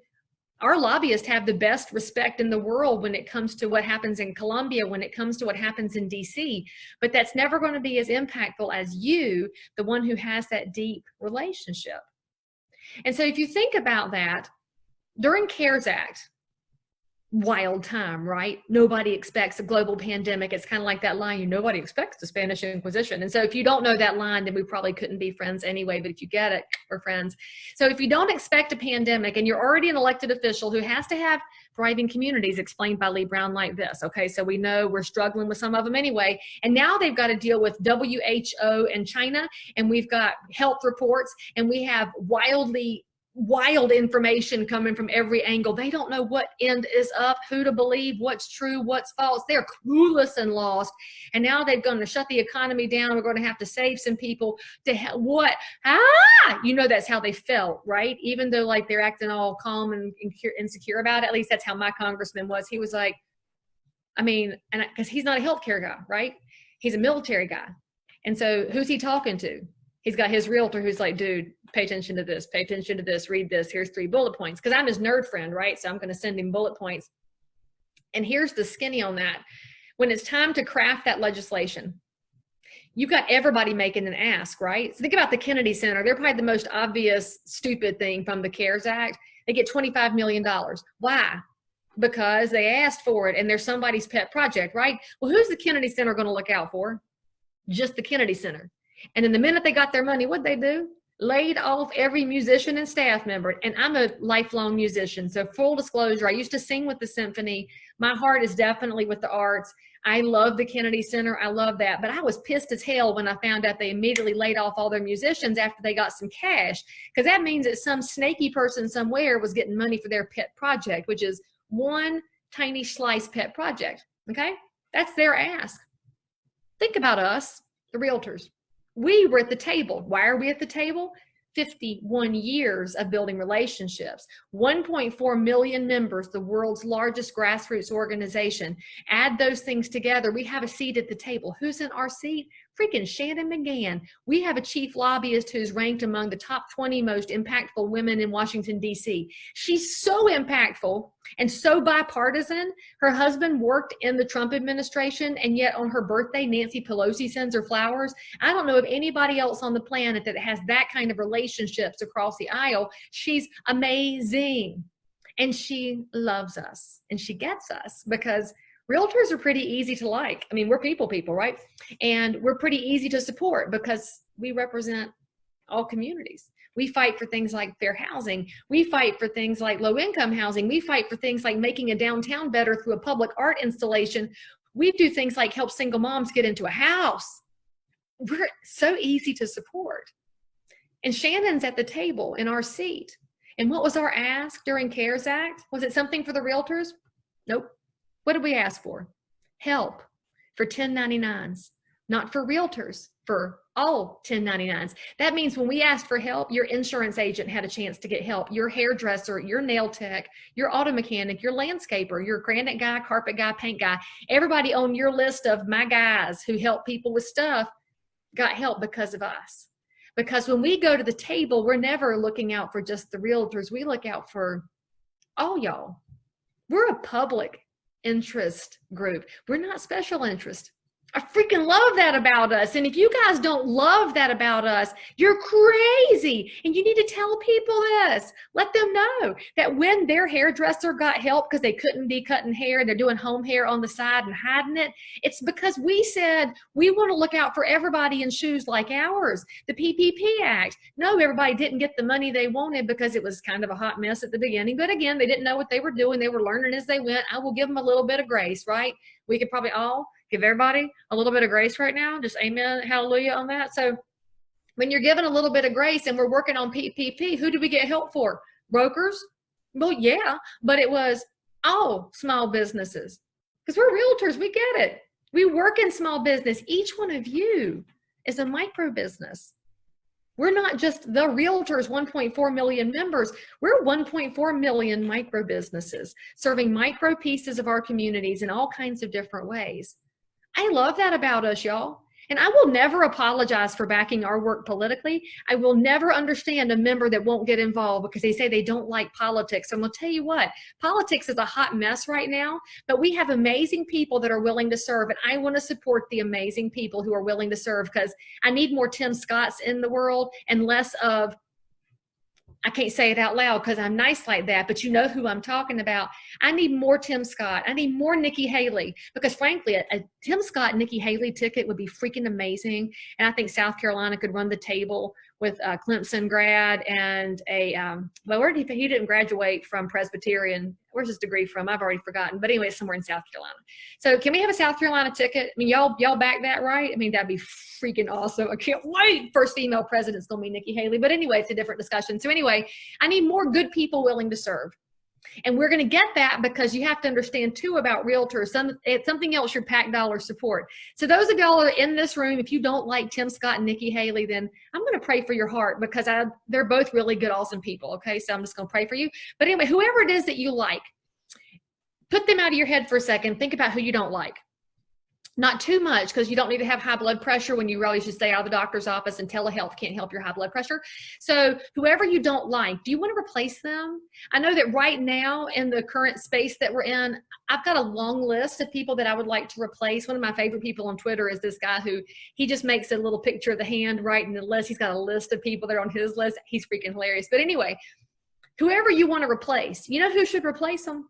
our lobbyists have the best respect in the world when it comes to what happens in Columbia, when it comes to what happens in DC, but that's never going to be as impactful as you, the one who has that deep relationship. And so if you think about that, during CARES Act, wild time, right? Nobody expects a global pandemic. It's kind of like that line, nobody expects the Spanish Inquisition. And so if you don't know that line, then we probably couldn't be friends anyway, but if you get it, we're friends. So if you don't expect a pandemic and you're already an elected official who has to have thriving communities explained by Lee Brown like this, okay, so we know we're struggling with some of them anyway, and now they've got to deal with WHO and China, and we've got health reports, and we have wild information coming from every angle. They don't know what end is up, who to believe, what's true, what's false. They're clueless and lost. And now they're going to shut the economy down. We're going to have to save some people to what? You know, that's how they felt, right? Even though like they're acting all calm and insecure about it. At least that's how my congressman was. He was like, I mean, and because he's not a healthcare guy, right? He's a military guy. And so who's he talking to? He's got his realtor who's like, dude, pay attention to this, read this, here's 3 bullet points. Because I'm his nerd friend, right? So I'm going to send him bullet points. And here's the skinny on that. When it's time to craft that legislation, you've got everybody making an ask, right? So think about the Kennedy Center. They're probably the most obvious stupid thing from the CARES Act. They get $25 million. Why? Because they asked for it and they're somebody's pet project, right? Well, who's the Kennedy Center going to look out for? Just the Kennedy Center. And then the minute they got their money, what'd they do? Laid off every musician and staff member. And I'm a lifelong musician. So full disclosure, I used to sing with the symphony. My heart is definitely with the arts. I love the Kennedy Center. I love that. But I was pissed as hell when I found out they immediately laid off all their musicians after they got some cash. Because that means that some snaky person somewhere was getting money for their pet project, which is one tiny slice pet project. Okay? That's their ask. Think about us, the realtors. We were at the table. Why are we at the table? 51 years of building relationships. 1.4 million members, the world's largest grassroots organization. Add those things together, we have a seat at the table. Who's in our seat? Freaking Shannon McGann. We have a chief lobbyist who's ranked among the top 20 most impactful women in Washington, D.C. She's so impactful and so bipartisan. Her husband worked in the Trump administration, and yet on her birthday, Nancy Pelosi sends her flowers. I don't know of anybody else on the planet that has that kind of relationships across the aisle. She's amazing. And she loves us, and she gets us, because realtors are pretty easy to like. I mean, we're people, right? And we're pretty easy to support because we represent all communities. We fight for things like fair housing. We fight for things like low-income housing. We fight for things like making a downtown better through a public art installation. We do things like help single moms get into a house. We're so easy to support. And Shannon's at the table in our seat. And what was our ask during CARES Act? Was it something for the realtors? Nope. What did we ask for? Help for 1099s, not for realtors, for all 1099s. That means when we asked for help, your insurance agent had a chance to get help. Your hairdresser, your nail tech, your auto mechanic, your landscaper, your granite guy, carpet guy, paint guy, everybody on your list of my guys who help people with stuff got help because of us. Because when we go to the table, we're never looking out for just the realtors. We look out for all y'all. We're a public interest group. We're not special interest. I freaking love that about us. And if you guys don't love that about us, you're crazy. And you need to tell people this. Let them know that when their hairdresser got help because they couldn't be cutting hair, they're doing home hair on the side and hiding it, it's because we said we want to look out for everybody in shoes like ours. The PPP Act. No, everybody didn't get the money they wanted because it was kind of a hot mess at the beginning. But again, they didn't know what they were doing. They were learning as they went. I will give them a little bit of grace, right? We could probably all give everybody a little bit of grace right now. Just amen, hallelujah on that. So when you're given a little bit of grace and we're working on PPP, who do we get help for? Brokers? Well, yeah, but it was all small businesses because we're realtors. We get it. We work in small business. Each one of you is a micro business. We're not just the realtors, 1.4 million members. We're 1.4 million micro businesses serving micro pieces of our communities in all kinds of different ways. I love that about us, y'all. And I will never apologize for backing our work politically. I will never understand a member that won't get involved because they say they don't like politics. I'm going to tell you what, politics is a hot mess right now, but we have amazing people that are willing to serve. And I want to support the amazing people who are willing to serve because I need more Tim Scotts in the world and less of, I can't say it out loud because I'm nice like that, but you know who I'm talking about. I need more Tim Scott. I need more Nikki Haley because frankly, a Tim Scott, Nikki Haley ticket would be freaking amazing. And I think South Carolina could run the table with a Clemson grad and a, well, where did he didn't graduate from Presbyterian. Where's his degree from? I've already forgotten, but anyway, somewhere in South Carolina. So can we have a South Carolina ticket? I mean, y'all back that, right? I mean, that'd be freaking awesome. I can't wait. First female president's gonna be Nikki Haley, but anyway, it's a different discussion. So anyway, I need more good people willing to serve. And we're going to get that because you have to understand too about realtors. It's something else your PAC dollars support. So those of y'all are in this room, if you don't like Tim Scott and Nikki Haley, then I'm going to pray for your heart because they're both really good, awesome people. Okay, so I'm just going to pray for you. But anyway, whoever it is that you like, put them out of your head for a second. Think about who you don't like. Not too much because you don't need to have high blood pressure when you really should stay out of the doctor's office, and telehealth can't help your high blood pressure. So whoever you don't like, do you want to replace them? I know that right now in the current space that we're in, I've got a long list of people that I would like to replace. One of my favorite people on Twitter is this guy who he just makes a little picture of the hand right in the list. He's got a list of people that are on his list. He's freaking hilarious. But anyway, whoever you want to replace, you know who should replace them?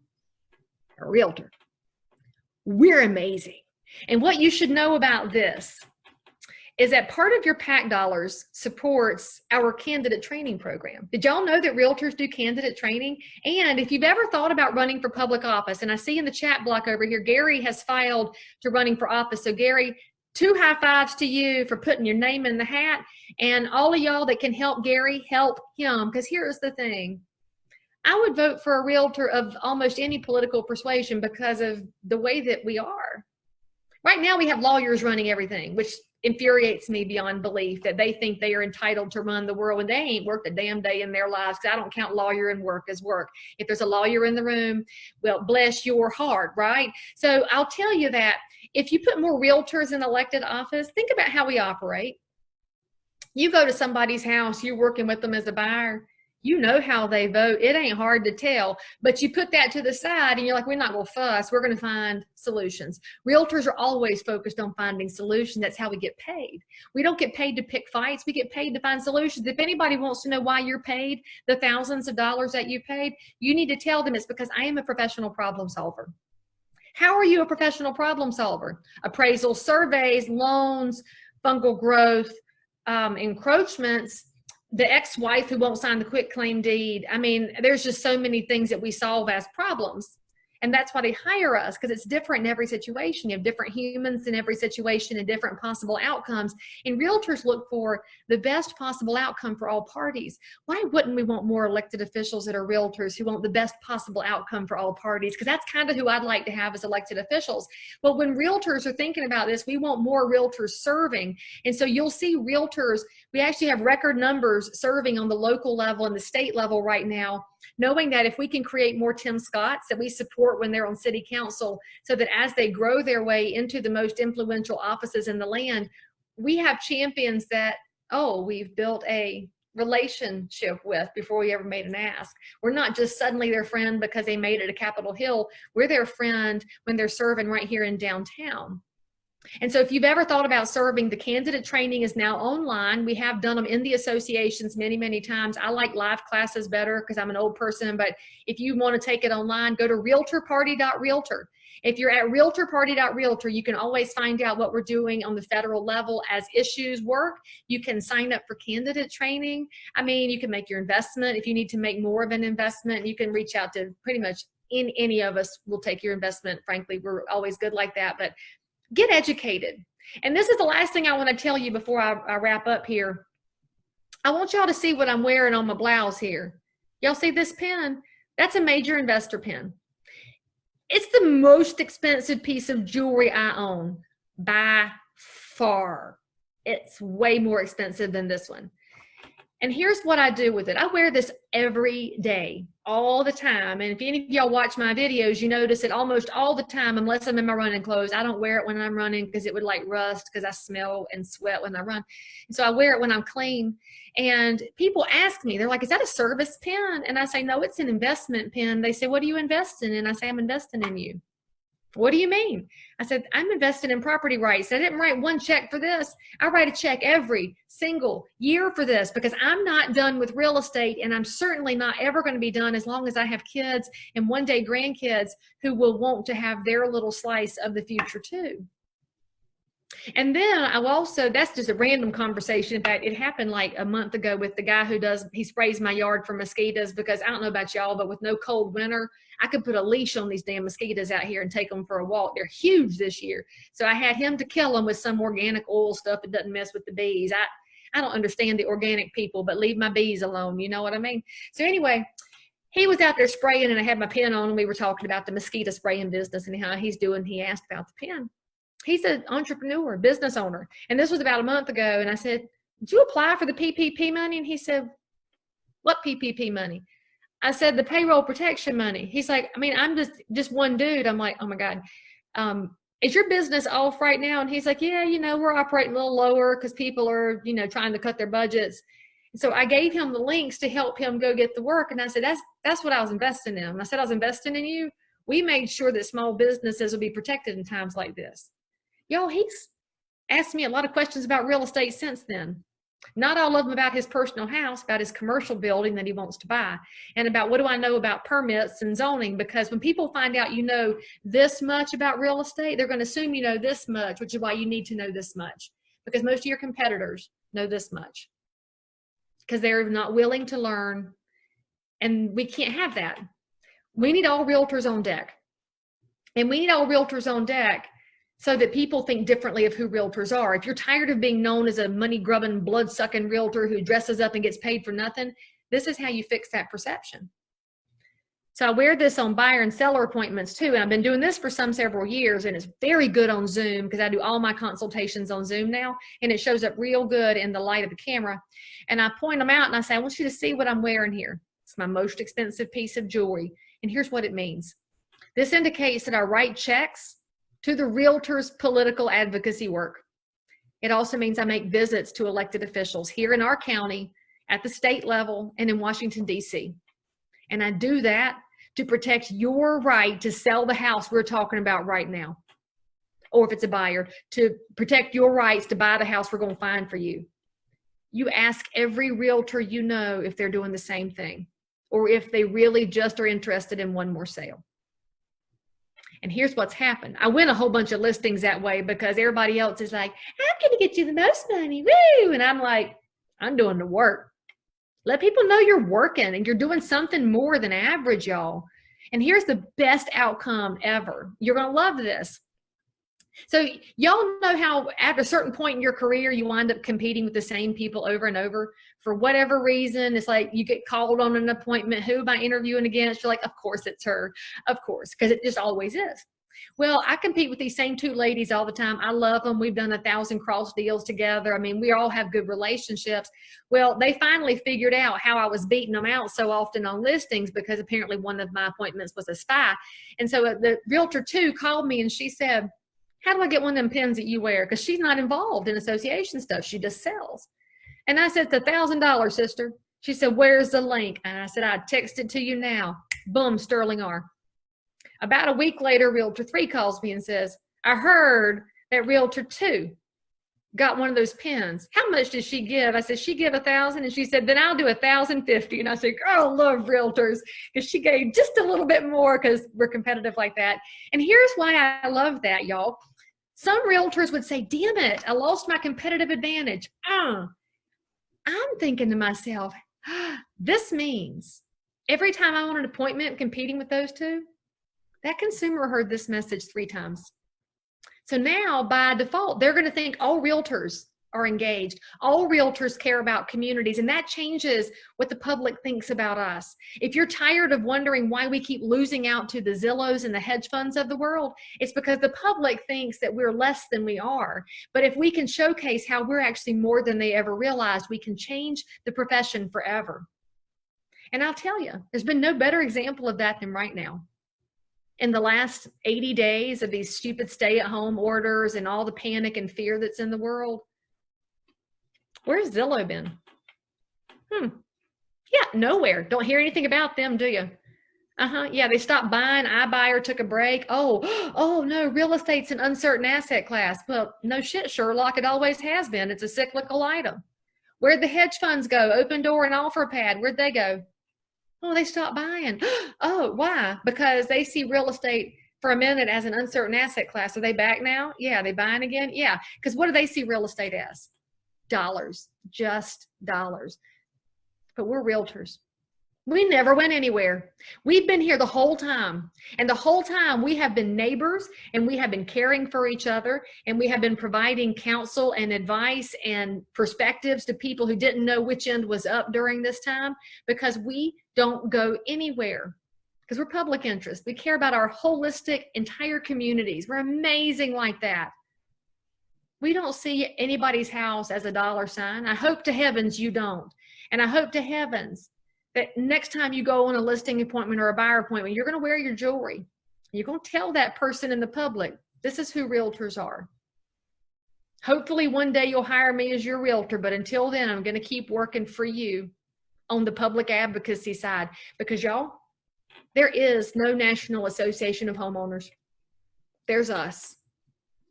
A realtor. We're amazing. And what you should know about this is that part of your PAC dollars supports our candidate training program. Did y'all know that realtors do candidate training? And if you've ever thought about running for public office, and I see in the chat block over here, Gary has filed to running for office. So Gary, 2 high fives to you for putting your name in the hat. And all of y'all that can help Gary, help him. Because here's the thing. I would vote for a realtor of almost any political persuasion because of the way that we are. Right now we have lawyers running everything, which infuriates me beyond belief, that they think they are entitled to run the world when they ain't worked a damn day in their lives. I don't count lawyer and work as work. If there's a lawyer in the room, well, bless your heart, right? So I'll tell you that if you put more realtors in elected office, think about how we operate. You go to somebody's house, you're working with them as a buyer, you know how they vote. It ain't hard to tell, but you put that to the side and you're like, we're not going to fuss. We're going to find solutions. Realtors are always focused on finding solutions. That's how we get paid. We don't get paid to pick fights. We get paid to find solutions. If anybody wants to know why you're paid the thousands of dollars that you paid, you need to tell them it's because I am a professional problem solver. How are you a professional problem solver? Appraisal, surveys, loans, fungal growth, encroachments, the ex-wife who won't sign the quit claim deed. I mean, there's just so many things that we solve as problems. And that's why they hire us, because it's different in every situation. You have different humans in every situation and different possible outcomes. And realtors look for the best possible outcome for all parties. Why wouldn't we want more elected officials that are realtors who want the best possible outcome for all parties? Because that's kind of who I'd like to have as elected officials. Well, when realtors are thinking about this, we want more realtors serving. And so you'll see realtors, we actually have record numbers serving on the local level and the state level right now, knowing that if we can create more Tim Scotts that we support when they're on city council, so that as they grow their way into the most influential offices in the land, we have champions that, oh, we've built a relationship with before we ever made an ask. We're not just suddenly their friend because they made it to Capitol Hill. We're their friend when they're serving right here in downtown. And so if you've ever thought about serving, the candidate training is now online. We have done them in the associations many, many times. I like live classes better because I'm an old person, but if you want to take it online, go to realtorparty.realtor. If you're at realtorparty.realtor, you can always find out what we're doing on the federal level as issues work. You can sign up for candidate training. I mean, you can make your investment. If you need to make more of an investment, you can reach out to pretty much any of us will take your investment. Frankly, we're always good like that, but get educated. And this is the last thing I want to tell you before I wrap up here. I want y'all to see what I'm wearing on my blouse here. Y'all see this pen? That's a major investor pen. It's the most expensive piece of jewelry I own by far. It's way more expensive than this one. And here's what I do with it. I wear this every day, all the time. And if any of y'all watch my videos, you notice it almost all the time, unless I'm in my running clothes. I don't wear it when I'm running because it would like rust because I smell and sweat when I run. And so I wear it when I'm clean. And people ask me, they're like, is that a service pen? And I say, no, it's an investment pen. They say, what are you investing in? I say, I'm investing in you. What do you mean? I said, I'm invested in property rights. I didn't write one check for this. I write a check every single year for this because I'm not done with real estate, and I'm certainly not ever going to be done as long as I have kids and one day grandkids who will want to have their little slice of the future too. And then I will also, that's just a random conversation. In fact, it happened like a month ago with the guy who he sprays my yard for mosquitoes, because I don't know about y'all, but with no cold winter, I could put a leash on these damn mosquitoes out here and take them for a walk. They're huge this year. So I had him to kill them with some organic oil stuff that doesn't mess with the bees. I don't understand the organic people, but leave my bees alone. You know what I mean? So anyway, he was out there spraying and I had my pen on and we were talking about the mosquito spraying business and how he's doing. He asked about the pen. He's an entrepreneur, business owner. And this was about a month ago. And I said, did you apply for the PPP money? And he said, what PPP money? I said, the payroll protection money. He's like, I mean, I'm just one dude. I'm like, oh my God. Is your business off right now? And he's like, yeah, we're operating a little lower because people are, trying to cut their budgets. And so I gave him the links to help him go get the work. And I said, that's what I was investing in. And I said, I was investing in you. We made sure that small businesses will be protected in times like this. Y'all, he's asked me a lot of questions about real estate since then. Not all of them about his personal house, about his commercial building that he wants to buy, and about what do I know about permits and zoning, because when people find out you know this much about real estate, they're going to assume you know this much, which is why you need to know this much, because most of your competitors know this much because they're not willing to learn, and we can't have that. We need all realtors on deck, and we need all realtors on deck so that people think differently of who realtors are. If you're tired of being known as a money-grubbing, blood-sucking realtor who dresses up and gets paid for nothing, this is how you fix that perception. So I wear this on buyer and seller appointments too. And I've been doing this for several years, and it's very good on Zoom because I do all my consultations on Zoom now, and it shows up real good in the light of the camera. And I point them out and I say, I want you to see what I'm wearing here. It's my most expensive piece of jewelry. And here's what it means. This indicates that I write checks to the realtor's political advocacy work. It also means I make visits to elected officials here in our county, at the state level, and in Washington, D.C. And I do that to protect your right to sell the house we're talking about right now. Or if it's a buyer, to protect your rights to buy the house we're going to find for you. You ask every realtor you know if they're doing the same thing, or if they really just are interested in one more sale. And here's what's happened. I win a whole bunch of listings that way because everybody else is like, I'm going to get you the most money, woo! And I'm like, I'm doing the work. Let people know you're working and you're doing something more than average, y'all. And here's the best outcome ever. You're going to love this. So y'all know how at a certain point in your career, you wind up competing with the same people over and over for whatever reason. It's like you get called on an appointment. Who am I interviewing against? You're like, of course it's her. Of course, because it just always is. Well, I compete with these same two ladies all the time. I love them. We've done 1,000 cross deals together. I mean, we all have good relationships. Well, they finally figured out how I was beating them out so often on listings because apparently one of my appointments was a spy. And so the realtor two called me and she said, how do I get one of them pins that you wear? Because she's not involved in association stuff. She just sells. And I said, it's $1,000, sister. She said, where's the link? And I said, I text it to you now. Boom, Sterling R. About a week later, Realtor 3 calls me and says, I heard that Realtor 2 got one of those pins. How much did she give? I said, she give 1,000. And she said, then I'll do 1,050. And I said, girl, I love realtors, because she gave just a little bit more because we're competitive like that. And here's why I love that, y'all. Some realtors would say, damn it, I lost my competitive advantage. I'm thinking to myself, this means every time I want an appointment competing with those two, that consumer heard this message 3 times. So now by default, they're going to think all realtors are engaged. All realtors care about communities, and that changes what the public thinks about us. If you're tired of wondering why we keep losing out to the Zillows and the hedge funds of the world, it's because the public thinks that we're less than we are. But if we can showcase how we're actually more than they ever realized, we can change the profession forever. And I'll tell you, there's been no better example of that than right now. In the last 80 days of these stupid stay-at-home orders and all the panic and fear that's in the world, where's Zillow been? Yeah, nowhere. Don't hear anything about them, do you? Yeah, they stopped buying. iBuyer took a break. Oh no, real estate's an uncertain asset class. Well, no shit, Sherlock. It always has been. It's a cyclical item. Where'd the hedge funds go? Open Door and Offerpad. Where'd they go? Oh, they stopped buying. Oh, why? Because they see real estate for a minute as an uncertain asset class. Are they back now? Yeah. Are they buying again? Yeah. Because what do they see real estate as? Dollars. Just dollars. But we're realtors. We never went anywhere. We've been here the whole time. And the whole time we have been neighbors, and we have been caring for each other, and we have been providing counsel and advice and perspectives to people who didn't know which end was up during this time, because we don't go anywhere. Because we're public interest. We care about our holistic entire communities. We're amazing like that. We don't see anybody's house as a dollar sign. I hope to heavens you don't. And I hope to heavens that next time you go on a listing appointment or a buyer appointment, you're going to wear your jewelry. You're going to tell that person in the public, this is who realtors are. Hopefully one day you'll hire me as your realtor, but until then, I'm going to keep working for you on the public advocacy side, because y'all, there is no National Association of Homeowners. There's us.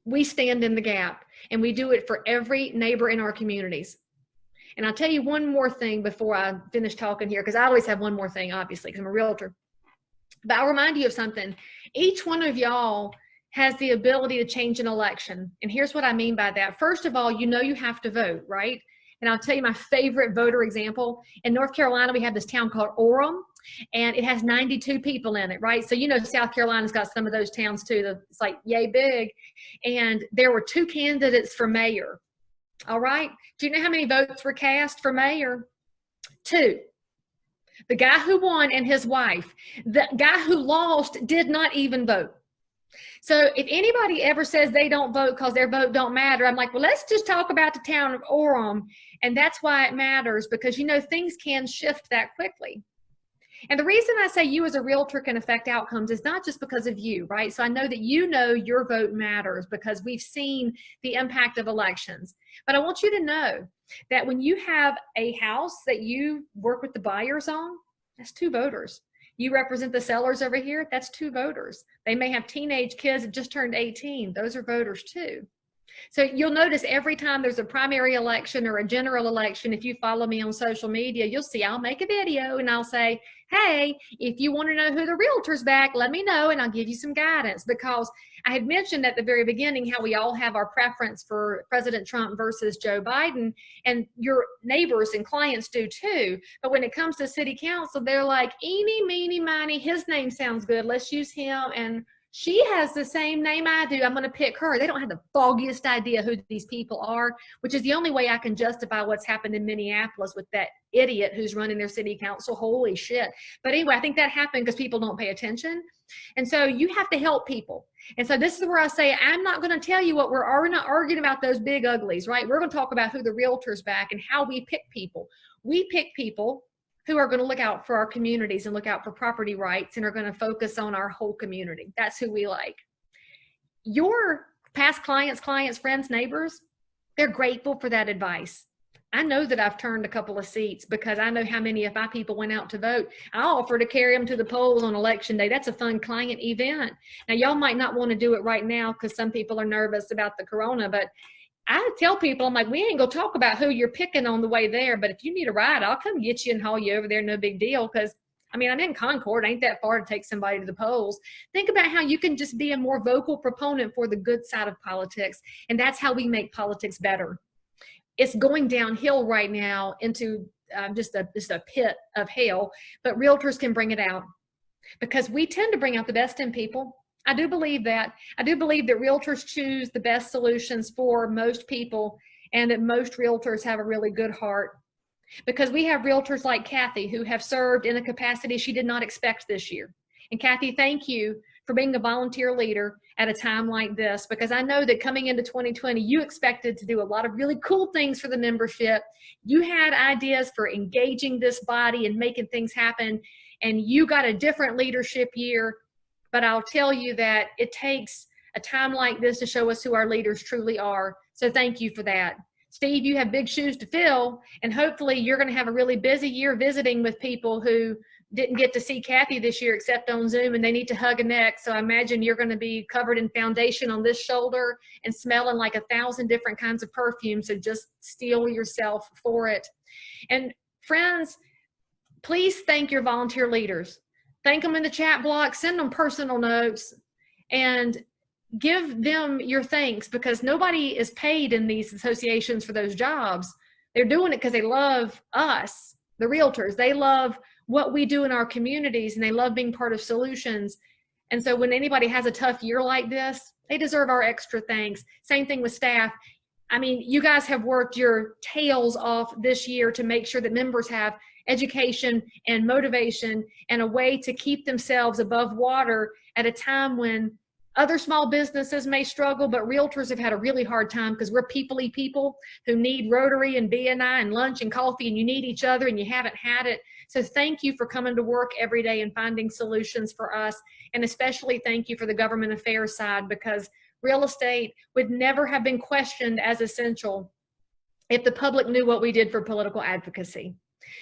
We stand in the gap, and we do it for every neighbor in our communities. And I'll tell you one more thing before I finish talking here, because I always have one more thing, obviously, because I'm a realtor. But I'll remind you of something. Each one of y'all has the ability to change an election. And here's what I mean by that. First of all, you know you have to vote, right? And I'll tell you my favorite voter example. In North Carolina, we have this town called Orem, and it has 92 people in it, right? So, you know, South Carolina's got some of those towns too. It's like yay big. And there were 2 candidates for mayor. All right. Do you know how many votes were cast for mayor? 2. The guy who won and his wife. The guy who lost did not even vote. So if anybody ever says they don't vote because their vote don't matter, I'm like, well, let's just talk about the town of Orem. And that's why it matters, because, you know, things can shift that quickly. And the reason I say you as a realtor can affect outcomes is not just because of you, right? So I know that you know your vote matters because we've seen the impact of elections. But I want you to know that when you have a house that you work with the buyers on, that's 2 voters. You represent the sellers over here, that's 2 voters. They may have teenage kids that just turned 18. Those are voters too. So you'll notice every time there's a primary election or a general election, if you follow me on social media, you'll see I'll make a video and I'll say, hey, if you want to know who the realtor's back, let me know and I'll give you some guidance. Because I had mentioned at the very beginning how we all have our preference for President Trump versus Joe Biden, and your neighbors and clients do too. But when it comes to city council, they're like, eeny, meeny, miny, his name sounds good, let's use him, and she has the same name I do, I'm going to pick her. They don't have the foggiest idea who these people are, which is the only way I can justify what's happened in Minneapolis with that idiot who's running their city council. Holy shit. But anyway, I think that happened because people don't pay attention. And so you have to help people. And so this is where I say, I'm not going to tell you what we're not arguing about those big uglies, right? We're going to talk about who the realtor's back and how we pick people. We pick people who are going to look out for our communities and look out for property rights and are going to focus on our whole community. That's who we like. Your past clients, friends, neighbors, they're grateful for that advice. I know that I've turned a couple of seats because I know how many of my people went out to vote. I offer to carry them to the polls on election day. That's a fun client event. Now, y'all might not want to do it right now because some people are nervous about the corona, but I tell people, I'm like, we ain't gonna talk about who you're picking on the way there, but if you need a ride, I'll come get you and haul you over there, no big deal. Because I mean, I'm in Concord, ain't that far to take somebody to the polls. Think about how you can just be a more vocal proponent for the good side of politics, and that's how we make politics better. It's going downhill right now into just a pit of hell, but realtors can bring it out because we tend to bring out the best in people. I do believe that. I do believe that realtors choose the best solutions for most people and that most realtors have a really good heart, because we have realtors like Kathy who have served in a capacity she did not expect this year. And Kathy, thank you for being a volunteer leader at a time like this, because I know that coming into 2020, you expected to do a lot of really cool things for the membership. You had ideas for engaging this body and making things happen, and you got a different leadership year. But I'll tell you that it takes a time like this to show us who our leaders truly are. So thank you for that. Steve, you have big shoes to fill, and hopefully you're going to have a really busy year visiting with people who didn't get to see Kathy this year except on Zoom, and they need to hug a neck. So I imagine you're going to be covered in foundation on this shoulder and smelling like 1,000 different kinds of perfume. So just steel yourself for it. And friends, please thank your volunteer leaders. Thank them in the chat block, send them personal notes, and give them your thanks, because nobody is paid in these associations for those jobs. They're doing it because they love us, the realtors. They love what we do in our communities, and they love being part of solutions. And so when anybody has a tough year like this, they deserve our extra thanks. Same thing with staff. I mean, you guys have worked your tails off this year to make sure that members have education and motivation and a way to keep themselves above water at a time when other small businesses may struggle, but realtors have had a really hard time because we're people-y people who need Rotary and BNI and lunch and coffee, and you need each other and you haven't had it. So thank you for coming to work every day and finding solutions for us. And especially thank you for the government affairs side, because real estate would never have been questioned as essential if the public knew what we did for political advocacy.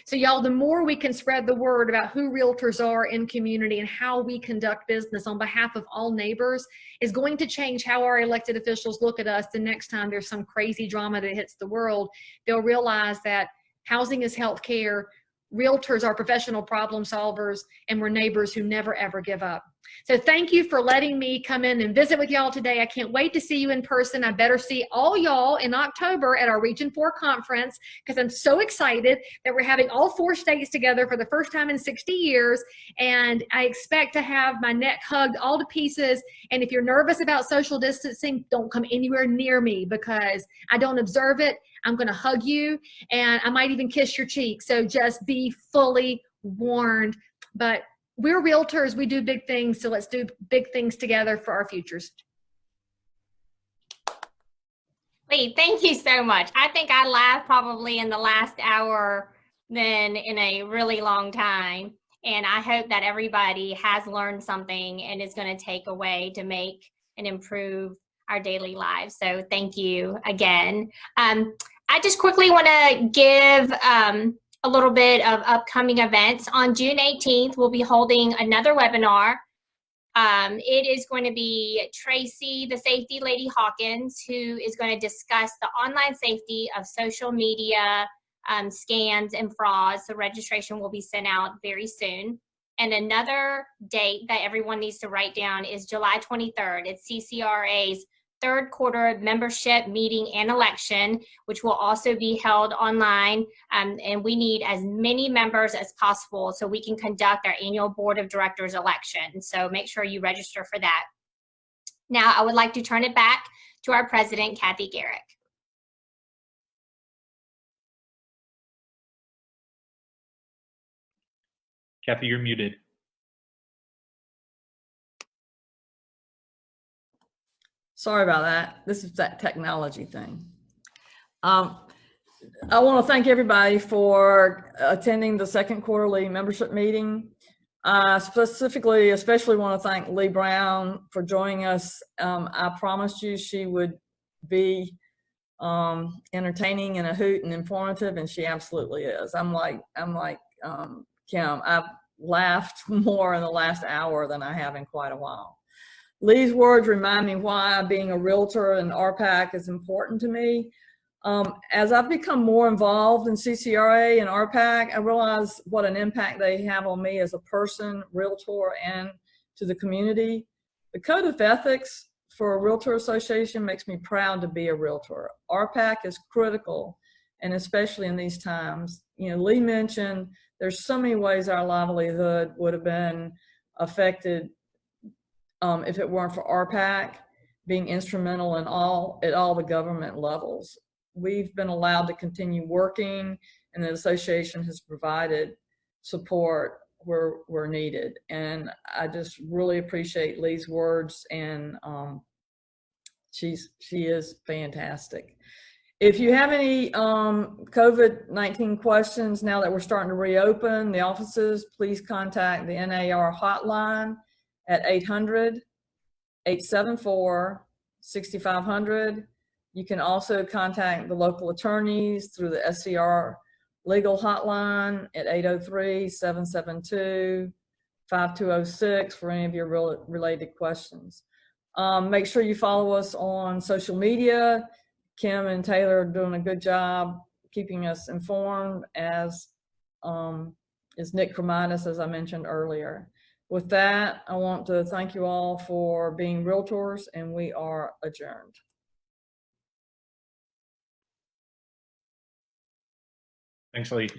So y'all, the more we can spread the word about who realtors are in community and how we conduct business on behalf of all neighbors is going to change how our elected officials look at us the next time there's some crazy drama that hits the world. They'll realize that housing is healthcare, realtors are professional problem solvers, and we're neighbors who never ever give up. So thank you for letting me come in and visit with y'all today. I can't wait to see you in person. I better see all y'all in October at our Region 4 conference, because I'm so excited that we're having all 4 states together for the first time in 60 years. And I expect to have my neck hugged all to pieces. And if you're nervous about social distancing, don't come anywhere near me, because I don't observe it. I'm going to hug you, and I might even kiss your cheek. So just be fully warned, but we're realtors. We do big things. So let's do big things together for our futures. Lee, thank you so much. I think I laughed probably in the last hour than in a really long time. And I hope that everybody has learned something and is going to take away to make and improve our daily lives. So thank you again. I just quickly want to give a little bit of upcoming events. On June 18th, we'll be holding another webinar. It is going to be Tracy, the safety lady Hawkins, who is going to discuss the online safety of social media scams and frauds. The registration will be sent out very soon. And another date that everyone needs to write down is July 23rd. It's CCRA's third quarter membership meeting and election, which will also be held online. And we need as many members as possible so we can conduct our annual board of directors election. So make sure you register for that. Now, I would like to turn it back to our president, Kathy Garrick. Kathy, you're muted. Sorry about that. This is that technology thing. I want to thank everybody for attending the second quarterly membership meeting. Especially want to thank Lee Brown for joining us. I promised you she would be entertaining and a hoot and informative, and she absolutely is. I'm like Kim. I've laughed more in the last hour than I have in quite a while. Lee's words remind me why being a realtor and Rpac is important to me. As I've become more involved in CCRA and Rpac, I realize what an impact they have on me as a person, realtor, and to the community. The code of ethics for a realtor association makes me proud to be a realtor. Rpac is critical, and especially in these times. You know, Lee mentioned there's so many ways our livelihood would have been affected if it weren't for Rpac being instrumental in at all the government levels. We've been allowed to continue working, and the association has provided support where needed. And I just really appreciate Lee's words, and she is fantastic. If you have any COVID-19 questions now that we're starting to reopen the offices, please contact the NAR hotline at 800-874-6500. You can also contact the local attorneys through the SCR legal hotline at 803-772-5206 for any of your related questions. Make sure you follow us on social media. Kim and Taylor are doing a good job keeping us informed, as is Nick Cremidas, as I mentioned earlier. With that, I want to thank you all for being realtors, and we are adjourned. Thanks, Lee.